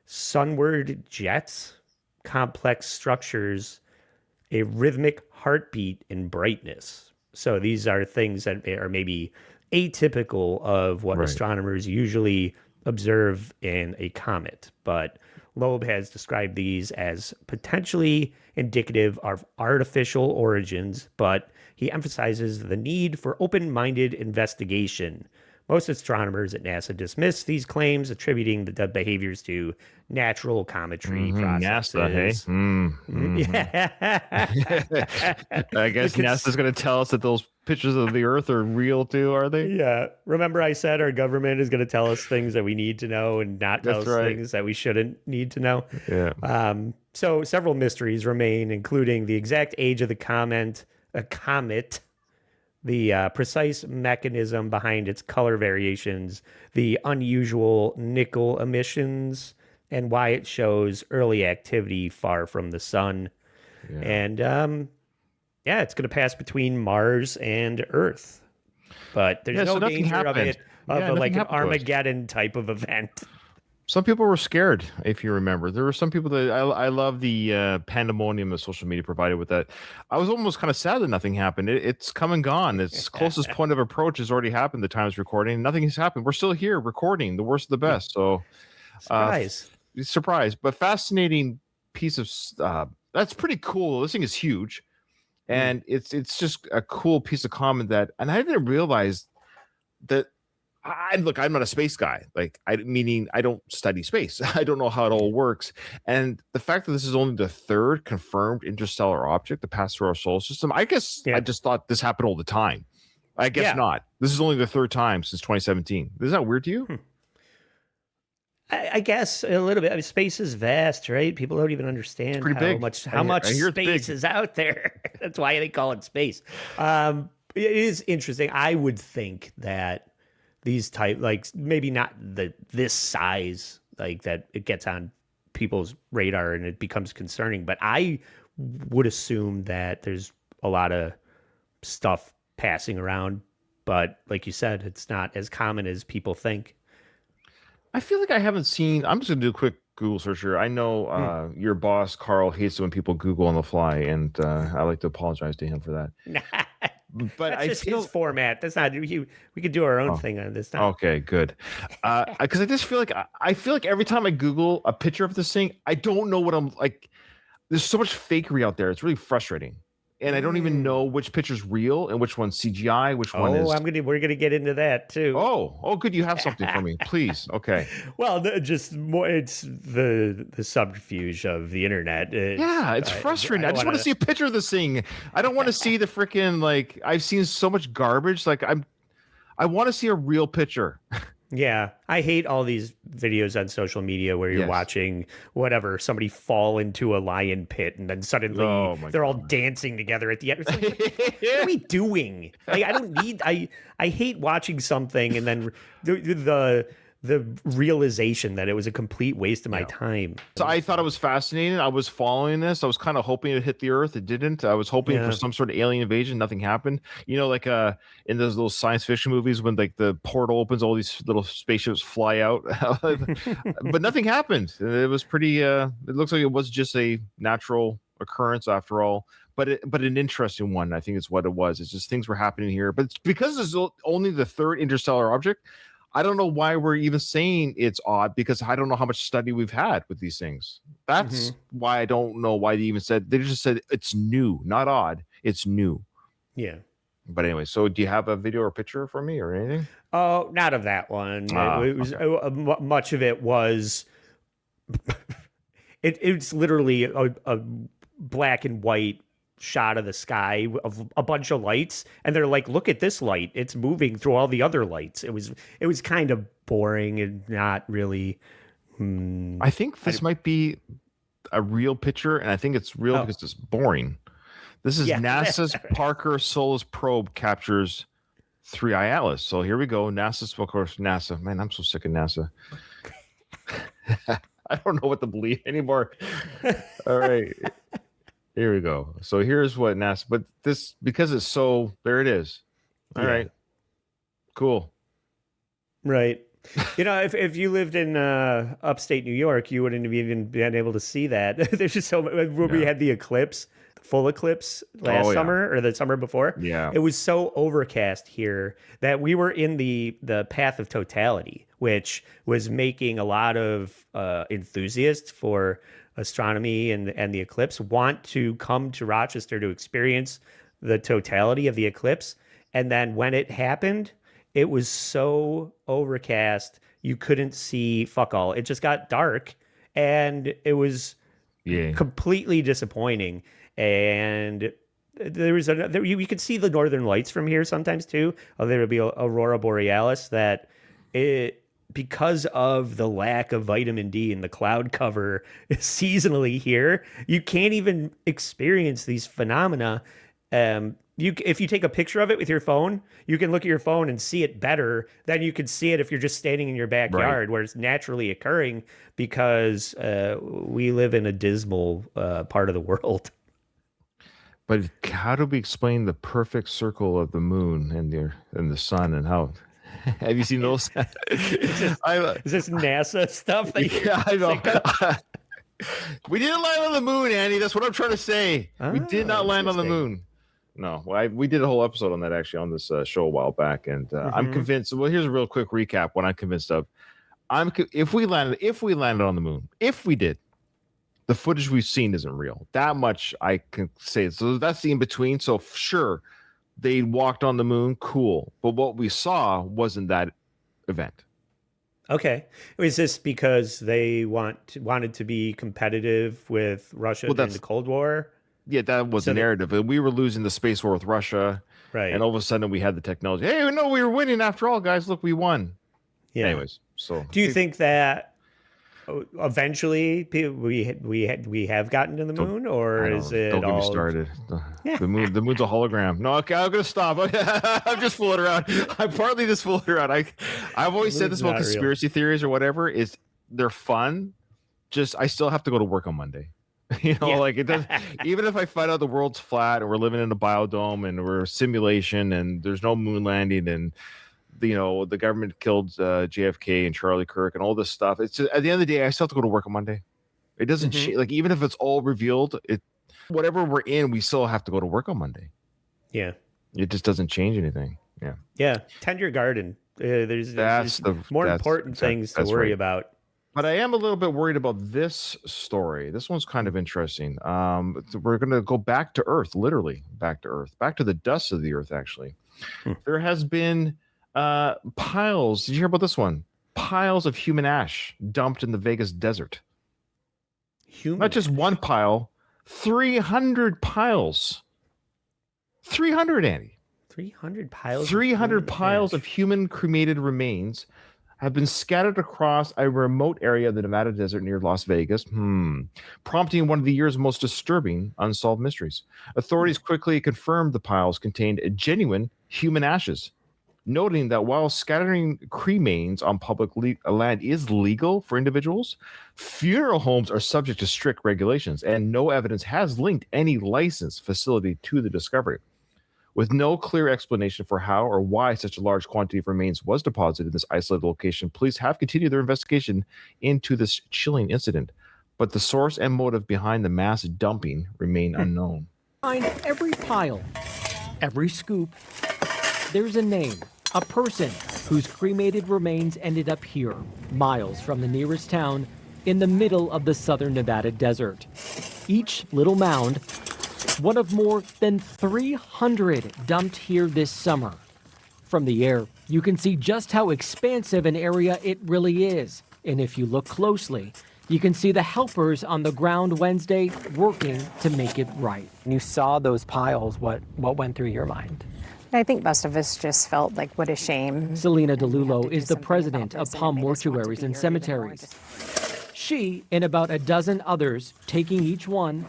sunward jets, complex structures, a rhythmic heartbeat, and brightness. So these are things that are maybe atypical of what astronomers usually observe in a comet. But Loeb has described these as potentially indicative of artificial origins, but he emphasizes the need for open-minded investigation. Most astronomers at NASA dismiss these claims, attributing the behaviors to natural cometry NASA, hey? processes. I guess NASA's going to tell us that those pictures of the Earth are real too, are they? Yeah. Remember I said our government is going to tell us things that we need to know and not tell That's us right. things that we shouldn't need to know. Yeah. So several mysteries remain, including the exact age of the comet, the precise mechanism behind its color variations, the unusual nickel emissions, and why it shows early activity far from the sun. Yeah. And it's going to pass between Mars and Earth. But there's no nothing danger of happened. it, of Yeah, nothing like an happened to us. Armageddon type of event. Some people were scared, if you remember. There were some people that I love the pandemonium that social media provided with that. I was almost kind of sad that nothing happened. It's come and gone. Its closest point of approach has already happened. The time it's recording, nothing has happened. We're still here recording, the worst of the best. So, surprise, but fascinating piece of that's pretty cool. This thing is huge, and it's just a cool piece of comment that, and I didn't realize that. I'm not a space guy. Meaning I don't study space. I don't know how it all works. And the fact that this is only the third confirmed interstellar object to pass through our solar system, I guess I just thought this happened all the time. I guess not. This is only the third time since 2017. Is that weird to you? I guess a little bit. I mean, space is vast, right? People don't even understand how much space is out there. That's why they call it space. It is interesting. I would think that these type, maybe not this size, that it gets on people's radar and it becomes concerning, but I would assume that there's a lot of stuff passing around, but like you said, it's not as common as people think. I feel like I haven't seen. I'm just gonna do a quick Google search here. I know your boss Carl hates it when people Google on the fly, and I like to apologize to him for that. But that's just his format. That's not. We could do our own thing on this time. Okay, good. Because I just feel like every time I Google a picture of this thing, I don't know what I'm like. There's so much fakery out there. It's really frustrating. And I don't even know which picture's real and which one's CGI, which one is. We're gonna get into that too. Oh, good. You have something for me, please. Okay. Well, just more. It's the subterfuge of the internet. It's frustrating. I just want to see a picture of this thing. I don't want to see the freaking I've seen so much garbage. I want to see a real picture. Yeah, I hate all these videos on social media where you're watching somebody fall into a lion pit and then suddenly they're all dancing together at the end. It's like, what are we doing? I don't need. I hate watching something and then the realization that it was a complete waste of my time. So I thought it was fascinating. I was following this. I was kind of hoping it hit the Earth. It didn't. I was hoping for some sort of alien invasion. Nothing happened. You know, in those little science fiction movies when the portal opens, all these little spaceships fly out, but nothing happened. It was pretty. It looks like it was just a natural occurrence after all. But an interesting one. I think is what it was. It's just things were happening here. But because it's only the third interstellar object, I don't know why we're even saying it's odd, because I don't know how much study we've had with these things. That's why I don't know why they even said. They just said it's new, not odd. It's new. Yeah. But anyway, so do you have a video or picture for me or anything? Oh, not of that one. It was much of it was. It's literally a black and white shot of the sky of a bunch of lights, and they're like, look at this light, it's moving through all the other lights. It was kind of boring and not really. I think this might be a real picture, and I think it's real because it's boring. This is NASA's Parker Solar Probe captures 3I Atlas. So here we go. NASA's, of course, NASA. Man, I'm so sick of NASA. I don't know what to believe anymore. All right. Here we go. So here's what NASA, but this, because it's so, there it is. All right. Cool. Right. You know, if you lived in upstate New York, you wouldn't have even been able to see that. There's just so much. When we had the eclipse, full eclipse last summer or the summer before, it was so overcast here that we were in the path of totality, which was making a lot of enthusiasts for astronomy and the eclipse want to come to Rochester to experience the totality of the eclipse. And then when it happened, It was so overcast, you couldn't see fuck all. It just got dark, and it was completely disappointing. And there was you could see the northern lights from here sometimes too. There would be a aurora borealis that because of the lack of vitamin D and the cloud cover seasonally here, you can't even experience these phenomena. If you take a picture of it with your phone, you can look at your phone and see it better than you could see it if you're just standing in your backyard, where it's naturally occurring, because we live in a dismal part of the world. But how do we explain the perfect circle of the moon and the sun, and how? Have you seen those? Is this NASA stuff? Yeah, I know. We didn't land on the moon, Andy. That's what I'm trying to say. We did not land on the moon. No, we did a whole episode on that actually on this show a while back, and I'm convinced. Well, here's a real quick recap. What I'm convinced of, if we landed on the moon, if we did, the footage we've seen isn't real. That much I can say. So that's the in between. So sure, they walked on the moon, cool, but what we saw wasn't that event. Okay. Is this because they wanted to be competitive with Russia in the Cold War? Yeah, that was the narrative. We were losing the space war with Russia. Right. And all of a sudden we had the technology. Hey, no, we were winning after all, guys. Look, we won. Yeah. Anyways, so do you think that eventually we have gotten to the moon, or is it don't get me started. The moon's a hologram. No, okay, I'm gonna stop. I'm just fooling around. I'm partly just fooling around. I've always said this about conspiracy theories or whatever, is they're fun. Just I still have to go to work on Monday. Like it does. Even if I find out the world's flat and we're living in a biodome and we're a simulation and there's no moon landing and the government killed JFK and Charlie Kirk and all this stuff. It's just, at the end of the day, I still have to go to work on Monday. It doesn't change. Like even if it's all revealed, whatever we're in, we still have to go to work on Monday. Yeah, it just doesn't change anything. Yeah. Tend your garden. There's more important things to worry about. But I am a little bit worried about this story. This one's kind of interesting. We're going to go back to Earth, literally back to Earth, back to the dust of the Earth, actually. There has been piles. Did you hear about this one? Piles of human ash dumped in the Vegas desert. Not just one pile, 300 piles. 300, Andy. 300 piles? 300 piles of human cremated remains have been scattered across a remote area of the Nevada desert near Las Vegas, prompting one of the year's most disturbing unsolved mysteries. Authorities quickly confirmed the piles contained genuine human ashes, noting that while scattering cremains on public land is legal for individuals, funeral homes are subject to strict regulations, and no evidence has linked any licensed facility to the discovery. With no clear explanation for how or why such a large quantity of remains was deposited in this isolated location, police have continued their investigation into this chilling incident, but the source and motive behind the mass dumping remain unknown. Behind every pile, every scoop, there's a name, a person whose cremated remains ended up here, miles from the nearest town, in the middle of the southern Nevada desert. Each little mound, one of more than 300 dumped here this summer. From the air, you can see just how expansive an area it really is. And if you look closely, you can see the helpers on the ground Wednesday working to make it right. When you saw those piles, what went through your mind? I think most of us just felt like, what a shame. Selena DeLulo is the president of Palm Mortuaries and Cemeteries. She and about a dozen others taking each one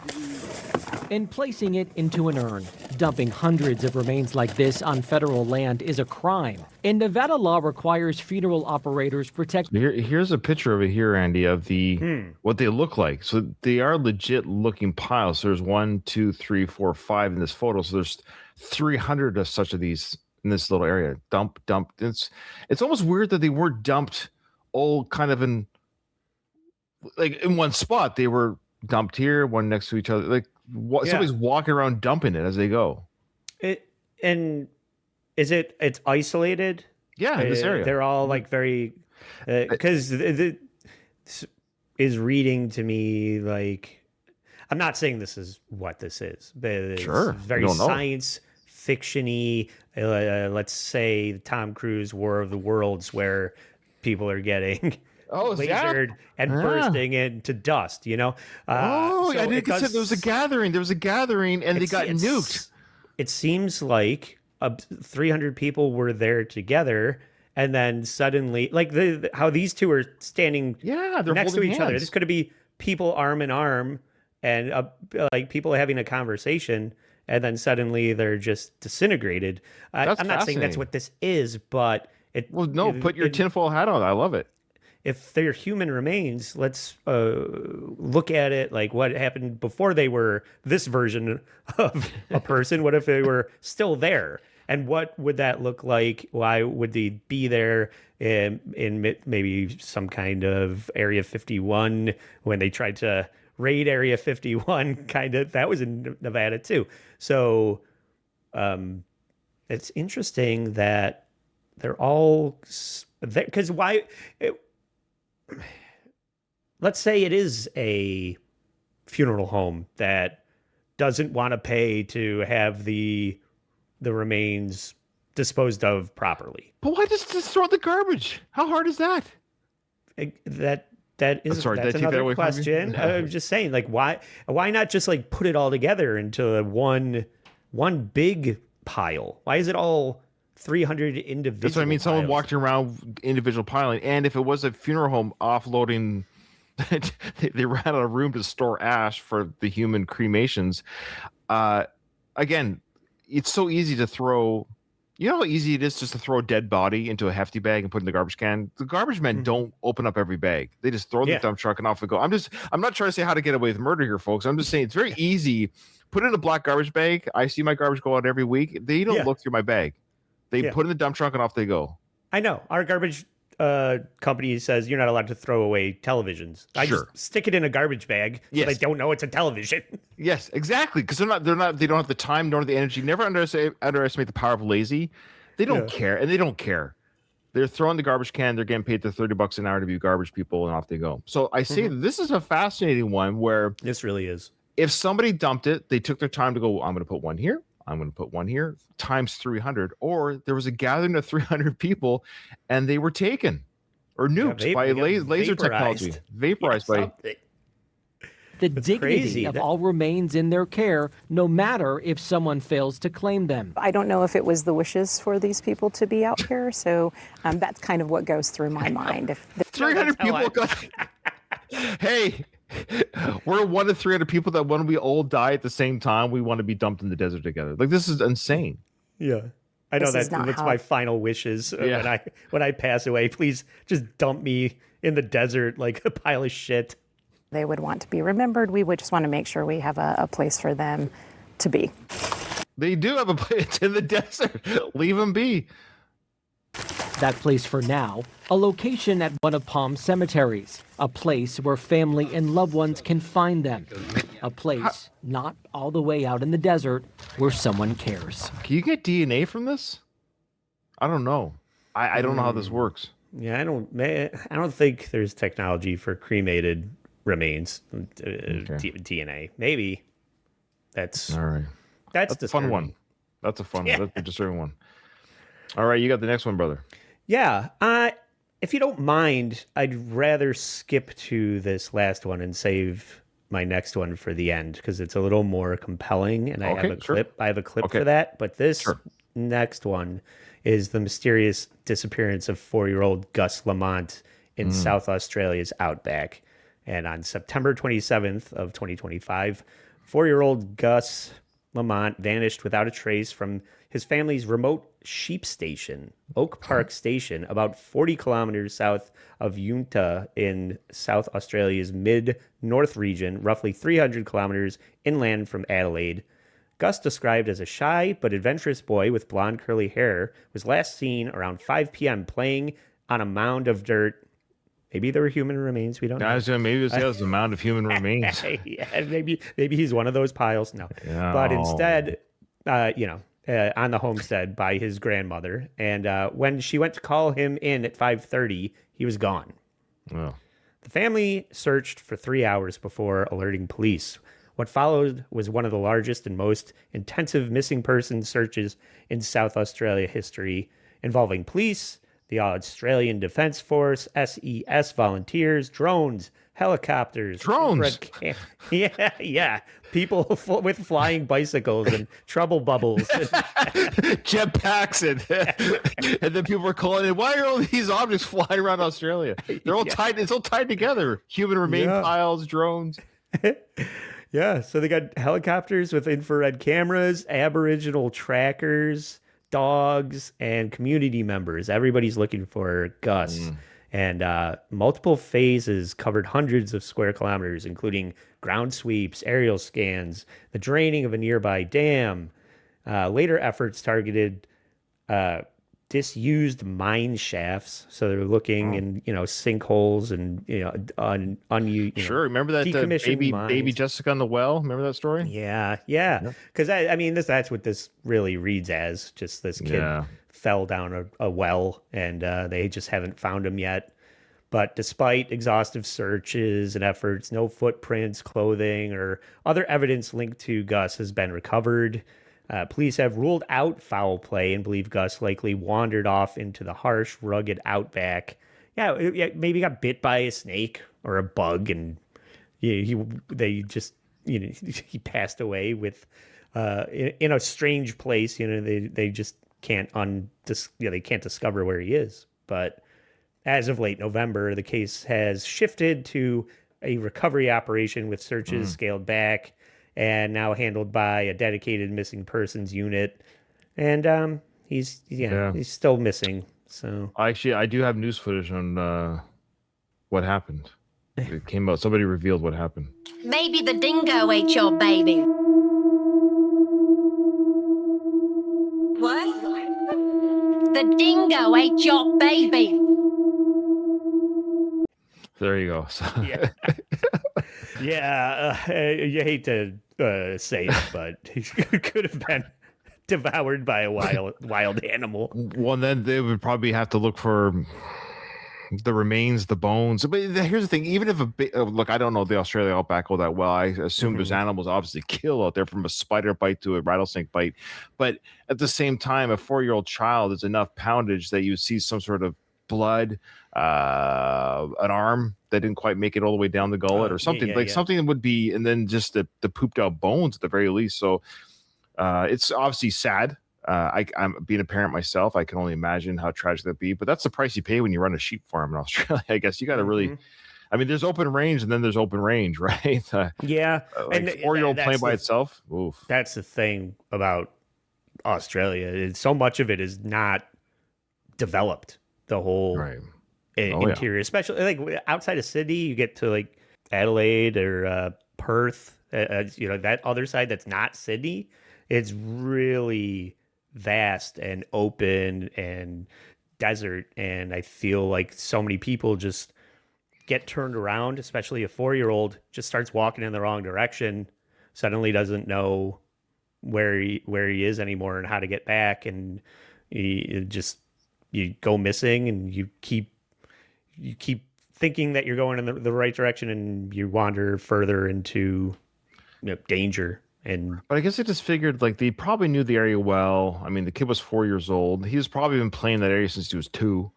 and placing it into an urn. Dumping hundreds of remains like this on federal land is a crime. And Nevada law requires funeral operators protect. Here's a picture of it here, Andy, of what they look like. So they are legit looking piles. So there's 1, 2, 3, 4, 5 in this photo. So there's 300 of such of these in this little area. Dump. It's almost weird that they weren't dumped all kind of in one spot. They were dumped here, one next to each other. Like somebody's walking around dumping it as they go. It's isolated? Yeah, in this area. They're all like very, because is reading to me like, I'm not saying this is what this is, but it's very science fiction-y, let's say Tom Cruise War of the Worlds, where people are getting lasered and bursting into dust, you know? I So didn't consider there was a gathering. There was a gathering and they got nuked. It seems like 300 people were there together, and then suddenly, like how these two are standing they're next to holding each other. hands. This could be people arm in arm and like people having a conversation, and then suddenly they're just disintegrated. That's I'm not saying that's fascinating. what this is, but put your tinfoil hat on. I love it. If they're human remains, let's look at it like what happened before they were this version of a person. What if they were still there? And what would that look like? Why would they be there in maybe some kind of Area 51 when they tried to raid Area 51? Kind of, that was in Nevada too. So it's interesting that they're all there, because let's say it is a funeral home that doesn't want to pay to have the remains disposed of properly. But why just throw the garbage? How hard is that? That's take that another away from you? question. I'm just saying, like, why not just like put it all together into one big pile? Why is it all 300 individual? That's what I mean. Someone piles? walked around individual piling, and if it was a funeral home offloading, they ran out of room to store ash for the human cremations. Again, it's so easy to throw. You know how easy it is just to throw a dead body into a hefty bag and put in the garbage can? The garbage men don't open up every bag. They just throw the dump truck and off we go. I'm not trying to say how to get away with murder here, folks. I'm just saying it's very easy. Put it in a black garbage bag. I see my garbage go out every week. They don't look through my bag. They put it in the dump truck and off they go. I know. Our garbage company says you're not allowed to throw away televisions. I just stick it in a garbage bag so they don't know it's a television. Yes, exactly. Because they don't have the time nor the energy. Never underestimate the power of lazy. They don't care, and they don't care. They're throwing the garbage can. They're getting paid the $30 an hour to be garbage people, and off they go. So I say this is a fascinating one where this really is. If somebody dumped it, they took their time to go, I'm going to put one here. I'm going to put one here times 300. Or there was a gathering of 300 people and they were taken or nuked by laser technology. Vaporized by. The dignity crazy. of all remains in their care, no matter if someone fails to claim them. I don't know if it was the wishes for these people to be out here, so that's kind of what goes through my mind. If 300 people got. Hey, we're one of 300 people that when we all die at the same time, we want to be dumped in the desert together. Like, this is insane. Yeah. I know This is that's not my final wishes when I pass away. Please just dump me in the desert like a pile of shit. they would want to be remembered, we would just want to make sure we have a place for them to be. They do have a place in the desert. Leave them be. That place for now, a location at one of Palm's cemeteries, a place where family and loved ones can find them, a place not all the way out in the desert where someone cares. Can you get DNA from this? I don't know. I don't know how this works. Yeah, I don't think there's technology for cremated remains, DNA. Maybe that's all right. That's a fun one. That's a fun one. That's a disturbing one. All right, you got the next one, brother. Yeah. If you don't mind, I'd rather skip to this last one and save my next one for the end because it's a little more compelling, and I have a clip. I have a clip for that. But this next one is the mysterious disappearance of 4-year-old Gus Lamont in South Australia's outback. And on September 27th of 2025, 4-year-old Gus Lamont vanished without a trace from his family's remote sheep station, Oak Park Station, about 40 kilometers south of Yunta in South Australia's mid-north region, roughly 300 kilometers inland from Adelaide. Gus, described as a shy but adventurous boy with blonde curly hair, was last seen around 5 p.m. playing on a mound of dirt. Maybe there were human remains. We don't know. Maybe it was a mound of human remains. Yeah, maybe he's one of those piles. No. Yeah. But instead, on the homestead by his grandmother. And when she went to call him in at 5:30, he was gone. Well, the family searched for 3 hours before alerting police. What followed was one of the largest and most intensive missing person searches in South Australia history, involving police, the Australian Defence Force, SES volunteers, drones, helicopters, Drones. yeah, people with flying bicycles and trouble bubbles, Jetpacks, and then people were calling in, why are all these objects flying around Australia? They're all tied. It's all tied together. Human remain piles, drones. Yeah, so they got helicopters with infrared cameras, Aboriginal trackers, dogs, and community members. Everybody's looking for Gus. And multiple phases covered hundreds of square kilometers, including ground sweeps, aerial scans, the draining of a nearby dam. Later efforts targeted disused mine shafts. So they're looking in, sinkholes and, Sure. Remember that baby Jessica on the well? Remember that story? Yeah. Because I mean, that's what this really reads as. Just this kid fell down a well, and they just haven't found him yet. But despite exhaustive searches and efforts, no footprints, clothing, or other evidence linked to Gus has been recovered. Police have ruled out foul play and believe Gus likely wandered off into the harsh, rugged outback. Yeah, maybe got bit by a snake or a bug, and he passed away with in a strange place. They just can't they can't discover where he is. But as of late November, the case has shifted to a recovery operation with searches scaled back and now handled by a dedicated missing persons unit. And he's still missing. So actually, I do have news footage on what happened. It came out. Somebody revealed what happened. Maybe the dingo ate your baby. What? The dingo ate your baby. There you go. So. You hate to say it, but he could have been devoured by a wild animal. Well, then they would probably have to look for the remains, the bones. But here's the thing: even if look, I don't know the Australian outback all that well. I assume there's animals obviously killed out there, from a spider bite to a rattlesnake bite. But at the same time, a 4-year-old child is enough poundage that you see some sort of blood, an arm that didn't quite make it all the way down the gullet, or something something that would be, and then just the pooped out bones at the very least. So it's obviously sad. I'm being a parent myself. I can only imagine how tragic that'd be. But that's the price you pay when you run a sheep farm in Australia. I guess you got to really. I mean, there's open range, and then there's open range, right? And 4-year-old playing by itself. Oof. That's the thing about Australia. So much of it is not developed. The whole interior, especially like outside of Sydney, you get to like Adelaide or Perth. That other side that's not Sydney. It's really vast and open and desert, and I feel like so many people just get turned around, especially a 4-year-old just starts walking in the wrong direction, suddenly doesn't know where he is anymore and how to get back, and you go missing, and you keep thinking that you're going in the right direction, and you wander further into danger. But I guess I just figured like they probably knew the area well. I mean, the kid was 4 years old. He's probably been playing that area since he was 2,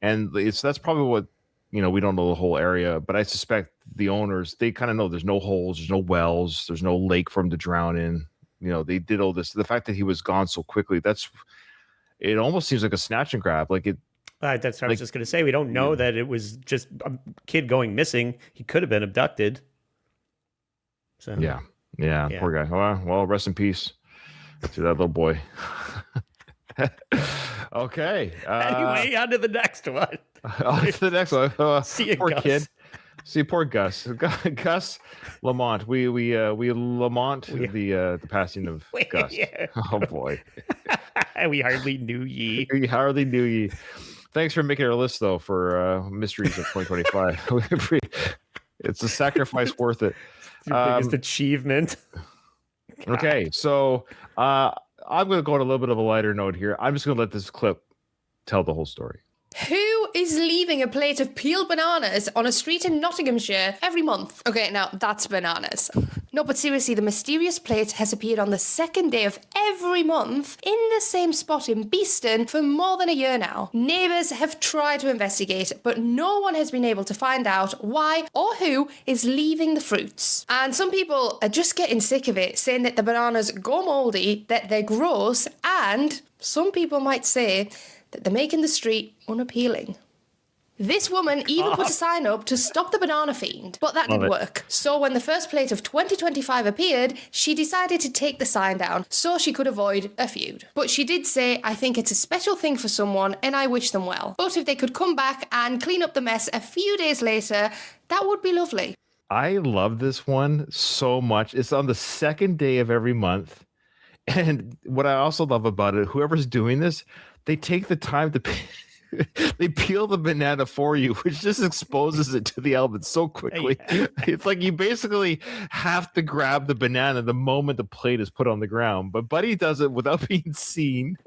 and that's probably what we don't know the whole area. But I suspect the owners, they kind of know there's no holes, there's no wells, there's no lake for him to drown in. They did all this. The fact that he was gone so quickly, it almost seems like a snatch and grab. Like it. That's what I was just going to say. We don't know that it was just a kid going missing. He could have been abducted. So yeah, poor guy. Well, rest in peace to that little boy. Okay. Anyway, on to the next one. On to the next one. See you, poor Gus. kid. See, poor Gus. Gus Lamont. We lament the passing of Gus. Oh boy. We hardly knew ye. We hardly knew ye. Thanks for making our list though for mysteries of 2025. It's a sacrifice worth it. It's your biggest achievement. Okay, so I'm going to go on a little bit of a lighter note here. I'm just going to let this clip tell the whole story. Who is leaving a plate of peeled bananas on a street in Nottinghamshire every month? Okay, now that's bananas. No, but seriously, the mysterious plate has appeared on the second day of every month in the same spot in Beeston for more than a year now. Neighbours have tried to investigate, but no one has been able to find out why or who is leaving the fruits. And some people are just getting sick of it, saying that the bananas go mouldy, that they're gross, and some people might say that they're making the street unappealing. This woman even put a sign up to stop the banana fiend, but that didn't work. So when the first plate of 2025 appeared, she decided to take the sign down so she could avoid a feud. But she did say, I think it's a special thing for someone and I wish them well. But if they could come back and clean up the mess a few days later, that would be lovely. I love this one so much. It's on the second day of every month. And what I also love about it, whoever's doing this, they take the time to they peel the banana for you, which just exposes it to the elements so quickly. Yeah. It's like you basically have to grab the banana the moment the plate is put on the ground. But Buddy does it without being seen.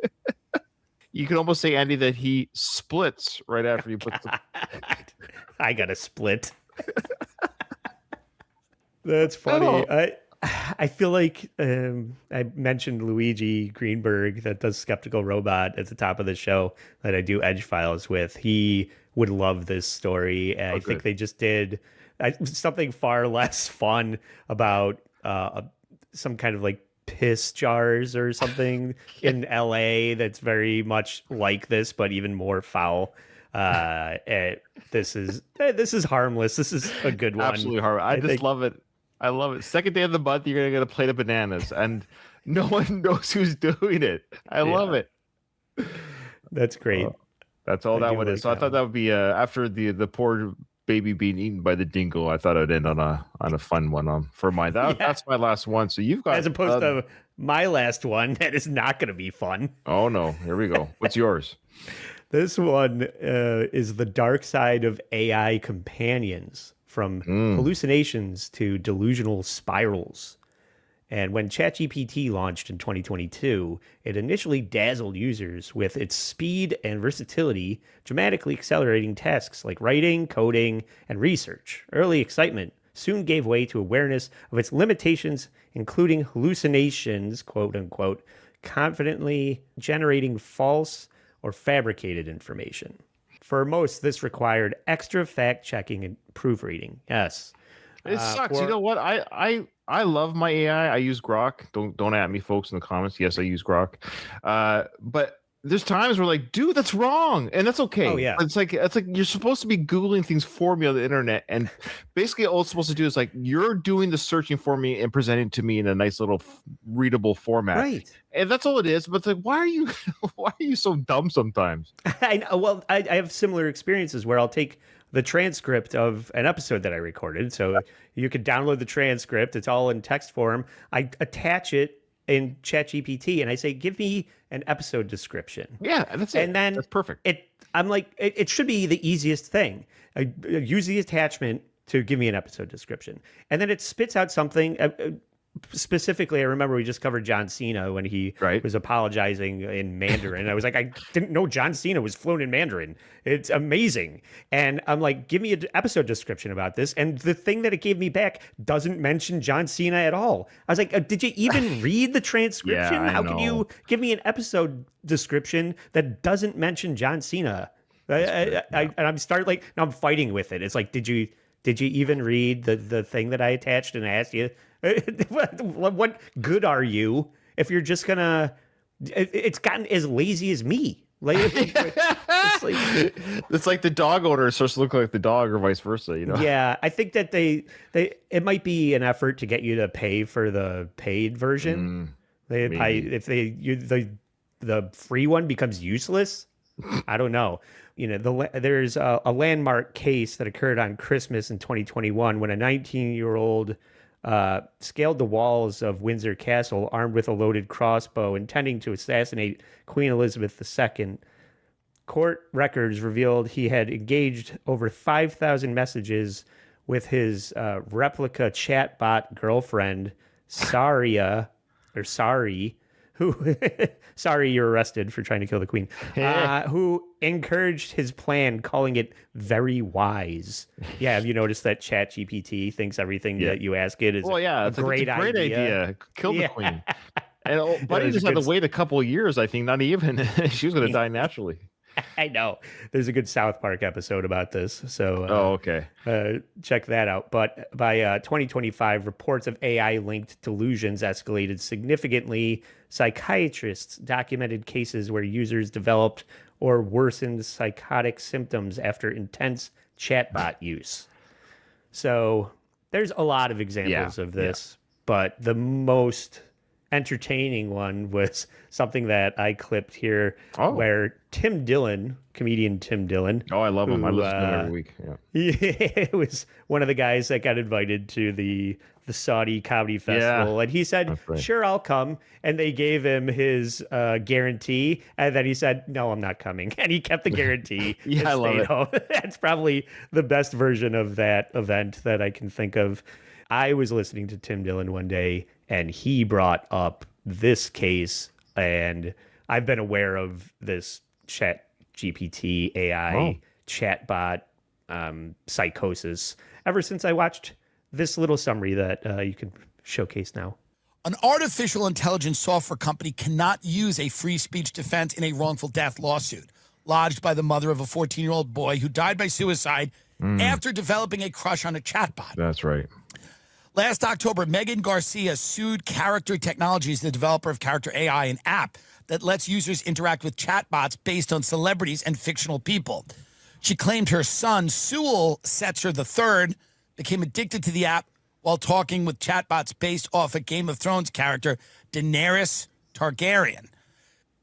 You can almost say, Andy, that he splits right after you put the... I got a split. That's funny. Oh. I feel like I mentioned Luigi Greenberg that does Skeptical Robot at the top of the show that I do Edge Files with. He would love this story. I think they just did something far less fun about some kind of like piss jars or something in LA that's very much like this, but even more foul. This is harmless. This is a good one. Absolutely harmless. I just love it. I love it. Second day of the month, you're going to get a plate of bananas, and no one knows who's doing it. I love it. That's great. That's all that one is. So I thought that would be after the poor baby being eaten by the dingo. I thought I'd end on a fun one for mine. That's my last one. So you've got, as opposed to my last one, that is not going to be fun. Oh no! Here we go. What's yours? This one is the dark side of AI companions. From hallucinations to delusional spirals. And when ChatGPT launched in 2022, it initially dazzled users with its speed and versatility, dramatically accelerating tasks like writing, coding, and research. Early excitement soon gave way to awareness of its limitations, including hallucinations, quote unquote, confidently generating false or fabricated information. For most, this required extra fact-checking and proofreading. Yes. It sucks. You know what? I love my AI. I use Grok. Don't at me, folks, in the comments. Yes, I use Grok. But there's times where like, dude, that's wrong. And that's okay. Oh, yeah. It's like you're supposed to be Googling things for me on the internet. And basically all it's supposed to do is like, you're doing the searching for me and presenting to me in a nice little readable format. Right. And that's all it is. But it's like, why are you so dumb sometimes? I know. Well, I have similar experiences where I'll take the transcript of an episode that I recorded. So you could download the transcript. It's all in text form. I attach it in ChatGPT and I say, give me an episode description. Yeah, that's it. And then that's perfect. I'm like, it should be the easiest thing. I use the attachment to give me an episode description. And then it spits out something. Specifically, I remember we just covered John Cena when he was apologizing in Mandarin. I was like, I didn't know John Cena was fluent in Mandarin. It's amazing. And I'm like, give me an episode description about this. And the thing that it gave me back doesn't mention John Cena at all. I was like, did you even read the transcription? Yeah, How can you give me an episode description that doesn't mention John Cena? And I'm now I'm fighting with it. It's like, did you even read the thing that I attached and asked you? What good are you if you're just gonna? It's gotten as lazy as me. It's like the dog owner starts to look like the dog, or vice versa. You know? Yeah, I think that it might be an effort to get you to pay for the paid version. The free one becomes useless. I don't know. You know, there's a landmark case that occurred on Christmas in 2021 when a 19-year-old scaled the walls of Windsor Castle armed with a loaded crossbow, intending to assassinate Queen Elizabeth II. Court records revealed he had engaged over 5,000 messages with his replica chatbot girlfriend, Sari, who, sorry, you're arrested for trying to kill the queen, who encouraged his plan, calling it very wise. Yeah, have you noticed that ChatGPT thinks everything that you ask it is a great idea? Kill the queen. And Buddy just had to wait a couple of years, I think, not even. She was going to die naturally. I know. There's a good South Park episode about this. So, okay. Check that out. But by 2025, reports of AI-linked delusions escalated significantly. Psychiatrists documented cases where users developed or worsened psychotic symptoms after intense chatbot use. So there's a lot of examples of this, but the most entertaining one was something that I clipped here where Tim Dillon, comedian Tim Dillon. Oh, I love him. I listen to him every week. It was one of the guys that got invited to the Saudi Comedy Festival. And he said, sure, I'll come. And they gave him his guarantee. And then he said, no, I'm not coming. And he kept the guarantee. I love it. Home. That's probably the best version of that event that I can think of. I was listening to Tim Dillon one day, and he brought up this case, and I've been aware of this ChatGPT AI chatbot psychosis ever since I watched this little summary that you can showcase now. An artificial intelligence software company cannot use a free speech defense in a wrongful death lawsuit lodged by the mother of a 14-year-old boy who died by suicide after developing a crush on a chatbot. That's right. Last October, Megan Garcia sued Character Technologies, the developer of Character AI, an app that lets users interact with chatbots based on celebrities and fictional people. She claimed her son, Sewell Setzer III, became addicted to the app while talking with chatbots based off a Game of Thrones character, Daenerys Targaryen.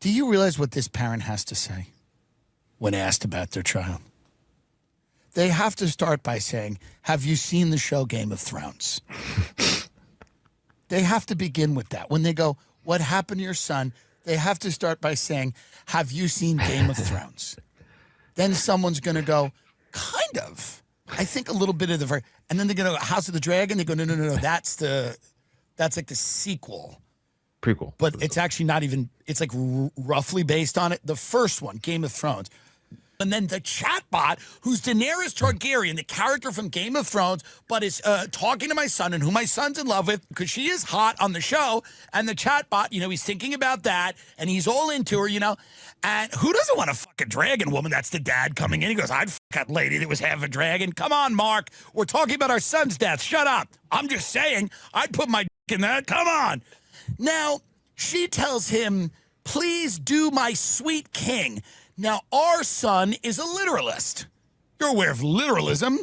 Do you realize what this parent has to say when asked about their child? They have to start by saying, have you seen the show Game of Thrones? They have to begin with that. When they go, what happened to your son? They have to start by saying, have you seen Game of Thrones? Then someone's going to go, kind of. I think a little bit of the... And then they're going to go, House of the Dragon? They go, no. That's like the sequel. Prequel. But it's actually not even... It's like roughly based on it. The first one, Game of Thrones. And then the chatbot, who's Daenerys Targaryen, the character from Game of Thrones, but is talking to my son and who my son's in love with because she is hot on the show. And the chatbot, he's thinking about that and he's all into her, And who doesn't want to fuck a dragon woman? That's the dad coming in. He goes, I'd fuck that lady that was half a dragon. Come on, Mark. We're talking about our son's death. Shut up. I'm just saying, I'd put my dick in that. Come on. Now, she tells him, please do my sweet king. Now, our son is a literalist. You're aware of literalism?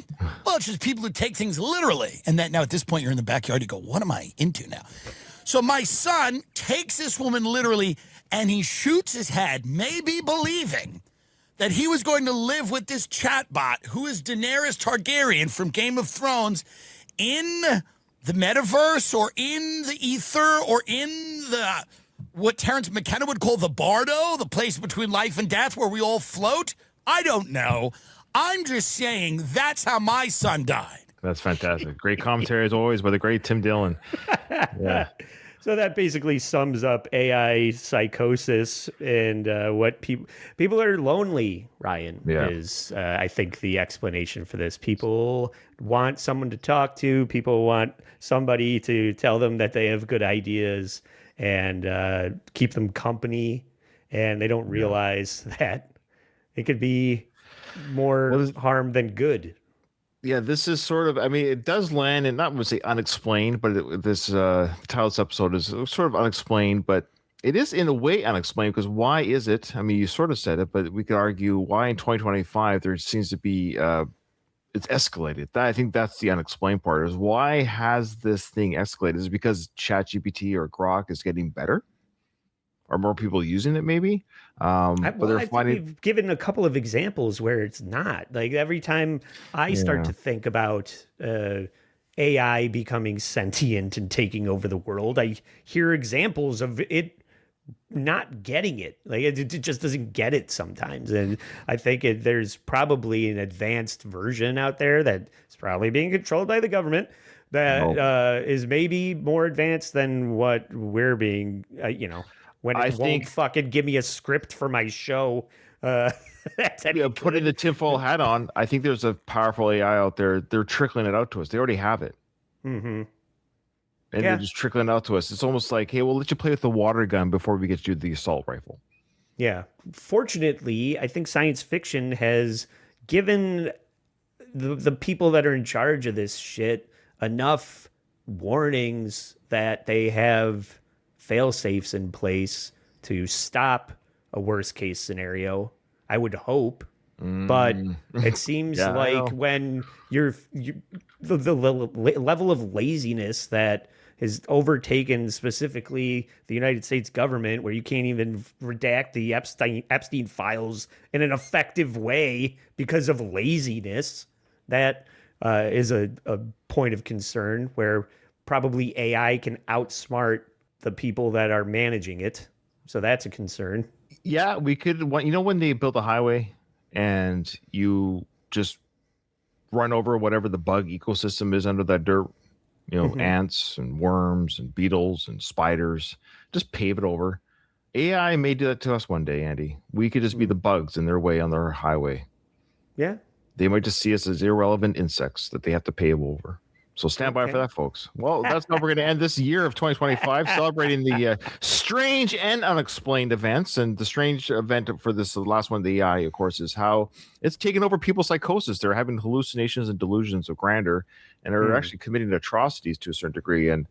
Well, it's just people who take things literally. And that now at this point, you're in the backyard, you go, what am I into now? So my son takes this woman literally, and he shoots his head, maybe believing that he was going to live with this chatbot, who is Daenerys Targaryen from Game of Thrones, in the metaverse or in the ether or in the... what Terrence McKenna would call the bardo, the place between life and death where we all float? I don't know. I'm just saying that's how my son died. That's fantastic. Great commentary as always by the great Tim Dillon. Yeah. So that basically sums up AI psychosis and what people are lonely, Ryan, is I think the explanation for this. People want someone to talk to. People want somebody to tell them that they have good ideas and keep them company, and they don't realize that it could be more harm than good. Yeah, this is sort of, it does land in, not to say unexplained, but this title's episode is sort of unexplained, but it is in a way unexplained because why is it? You sort of said it, but we could argue why in 2025 there seems to be, it's escalated. I think that's the unexplained part is why has this thing escalated? Is it because ChatGPT or Grok is getting better? Are more people using it maybe? I think we've given a couple of examples where it's not. Like every time I start to think about AI becoming sentient and taking over the world, I hear examples of it not getting it. Like it just doesn't get it sometimes. And I think there's probably an advanced version out there that is probably being controlled by the government that is maybe more advanced than what we're being, when it won't fucking give me a script for my show. Putting the tinfoil hat on, I think there's a powerful AI out there. They're trickling it out to us. They already have it. Mm-hmm. And they're just trickling it out to us. It's almost like, hey, we'll let you play with the water gun before we get you the assault rifle. Yeah. Fortunately, I think science fiction has given the people that are in charge of this shit enough warnings that they have fail safes in place to stop a worst case scenario. I would hope, but it seems like when the level of laziness that has overtaken specifically the United States government, where you can't even redact the Epstein files in an effective way because of laziness, that is a point of concern where probably AI can outsmart the people that are managing it. So that's a concern. Yeah, we could. When they built a highway and you just run over whatever the bug ecosystem is under that dirt, ants and worms and beetles and spiders, just pave it over. AI may do that to us one day, Andy. We could just be the bugs in their way on their highway. Yeah. They might just see us as irrelevant insects that they have to pave over. So stand by for that, folks. Well, that's how we're going to end this year of 2025, celebrating the strange and unexplained events. And the strange event for this, the last one, the AI, of course, is how it's taken over people's psychosis. They're having hallucinations and delusions of grandeur and are actually committing atrocities to a certain degree. And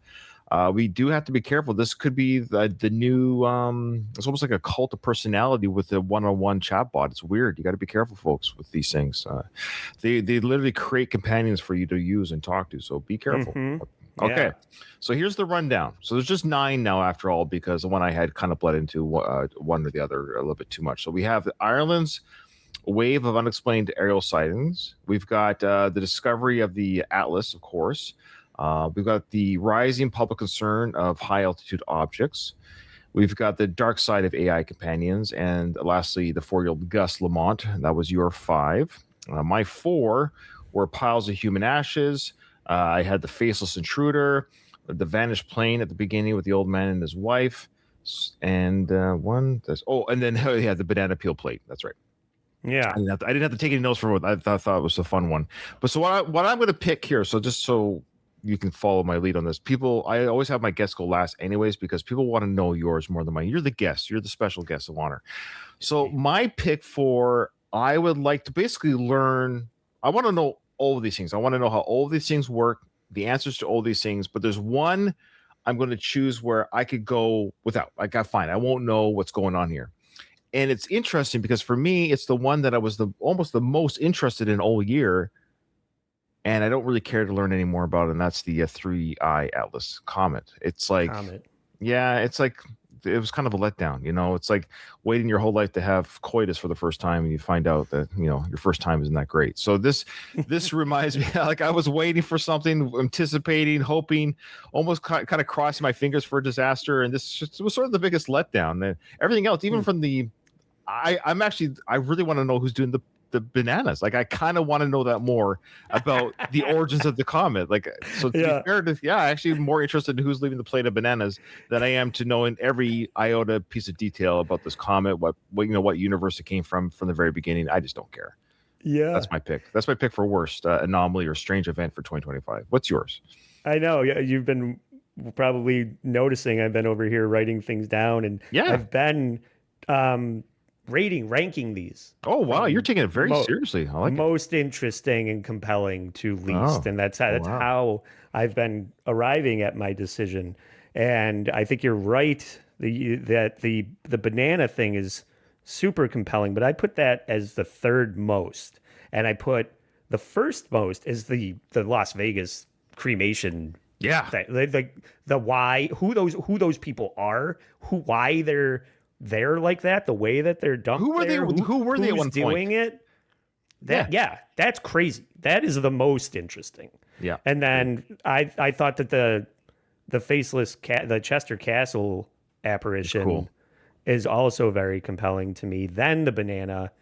we do have to be careful. This could be the new, it's almost like a cult of personality with a one-on-one chatbot. It's weird. You got to be careful, folks, with these things. They literally create companions for you to use and talk to. So be careful. Okay. So here's the rundown. So there's just 9 now after all, because the one I had kind of bled into one or the other a little bit too much. So we have Ireland's wave of unexplained aerial sightings. We've got the discovery of the Atlas, of course. We've got the rising public concern of high altitude objects. We've got the dark side of AI companions. And lastly, the 4-year-old Gus Lamont. That was your 5. My 4 were piles of human ashes. I had the faceless intruder, the vanished plane at the beginning with the old man and his wife. And and then the banana peel plate. That's right. Yeah. I didn't have to take any notes for what I thought was a fun one. But so what I'm going to pick here, so just so you can follow my lead on this. I always have my guests go last anyways, because people want to know yours more than mine. You're the guest. You're the special guest of honor. So my pick I would like to basically learn. I want to know all of these things. I want to know how all of these things work, the answers to all these things. But there's one I'm going to choose where I could go without. Like, fine, I won't know what's going on here. And it's interesting because for me, it's the one that I was almost the most interested in all year. And I don't really care to learn any more about it. And that's the 3I Atlas Comet. It's like, it's like, it was kind of a letdown. It's like waiting your whole life to have coitus for the first time. And you find out that, your first time isn't that great. So this reminds me, like I was waiting for something, anticipating, hoping, almost kind of crossing my fingers for a disaster. And this was sort of the biggest letdown. And everything else, even from I really want to know who's doing the bananas. Like I kind of want to know that more about the origins of the comet. Like, so to be fair I actually am more interested in who's leaving the plate of bananas than I am to knowing every iota piece of detail about this comet, what universe it came from the very beginning. I just don't care. Yeah. That's my pick. That's my pick for worst anomaly or strange event for 2025. What's yours? I know. You've been probably noticing I've been over here writing things down, and I've been ranking these. Oh wow, you're taking it very seriously. I like most interesting and compelling to least, and that's how I've been arriving at my decision. And I think you're right that the banana thing is super compelling, but I put that as the third most, and I put the first most as the Las Vegas cremation. Yeah, the why, who those people are, why they're like that, the way that they're dumped. Who were they? Who were they at one doing point? it? That's crazy. That is the most interesting. Yeah. And then I thought that the faceless the Chester Castle apparition is also very compelling to me. Then the banana.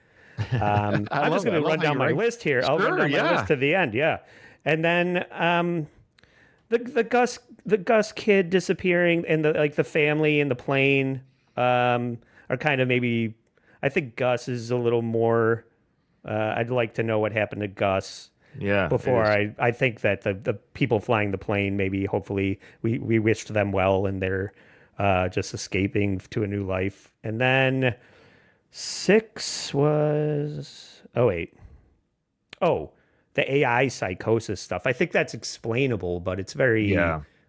I'm just going to run down my list here. I'll run down my list to the end. Yeah. And then the Gus kid disappearing, and the family and the plane. are kind of maybe. I think Gus is a little more. I'd like to know what happened to Gus. Yeah. Before I think that the people flying the plane, maybe hopefully we wished them well and they're just escaping to a new life. And then 6 was the AI psychosis stuff. I think that's explainable, but it's very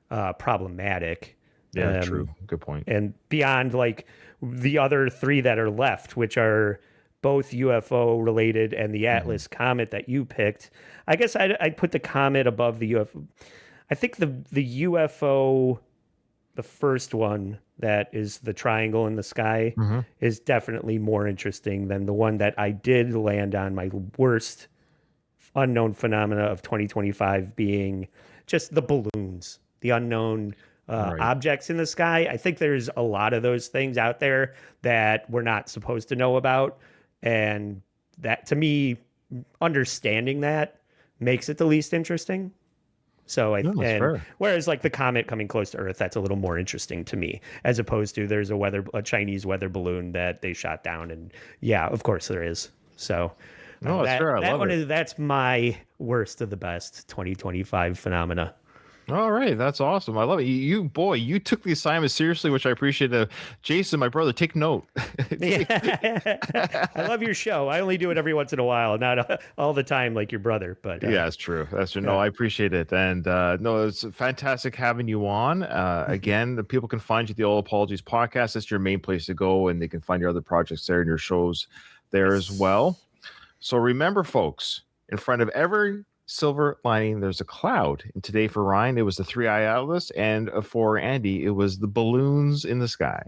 problematic. Yeah, true. Good point. And beyond like the other 3 that are left, which are both UFO related and the Atlas comet that you picked. I guess I'd put the comet above the UFO. I think the UFO, the first one that is the triangle in the sky, is definitely more interesting than the one that I did land on, my worst unknown phenomena of 2025 being just the balloons, the unknown objects in the sky. I think there's a lot of those things out there that we're not supposed to know about. And that, to me, understanding that makes it the least interesting. So whereas like the comet coming close to Earth, that's a little more interesting to me, as opposed to there's a Chinese weather balloon that they shot down, and of course there is. So that's fair. I love it. That's my worst of the best 2025 phenomena. All right, that's awesome. I love it. You took the assignment seriously, which I appreciate. Jason, my brother, take note. I love your show. I only do it every once in a while, not all the time like your brother. But yeah, it's true. That's true. No, I appreciate it, and it's fantastic having you on. Again, the people can find you at the All Apologies podcast. That's your main place to go, and they can find your other projects there and your shows there as well. So remember, folks, in front of every silver lining, there's a cloud. And today for Ryan, it was the 3-Eye Atlas, and for Andy, it was the balloons in the sky.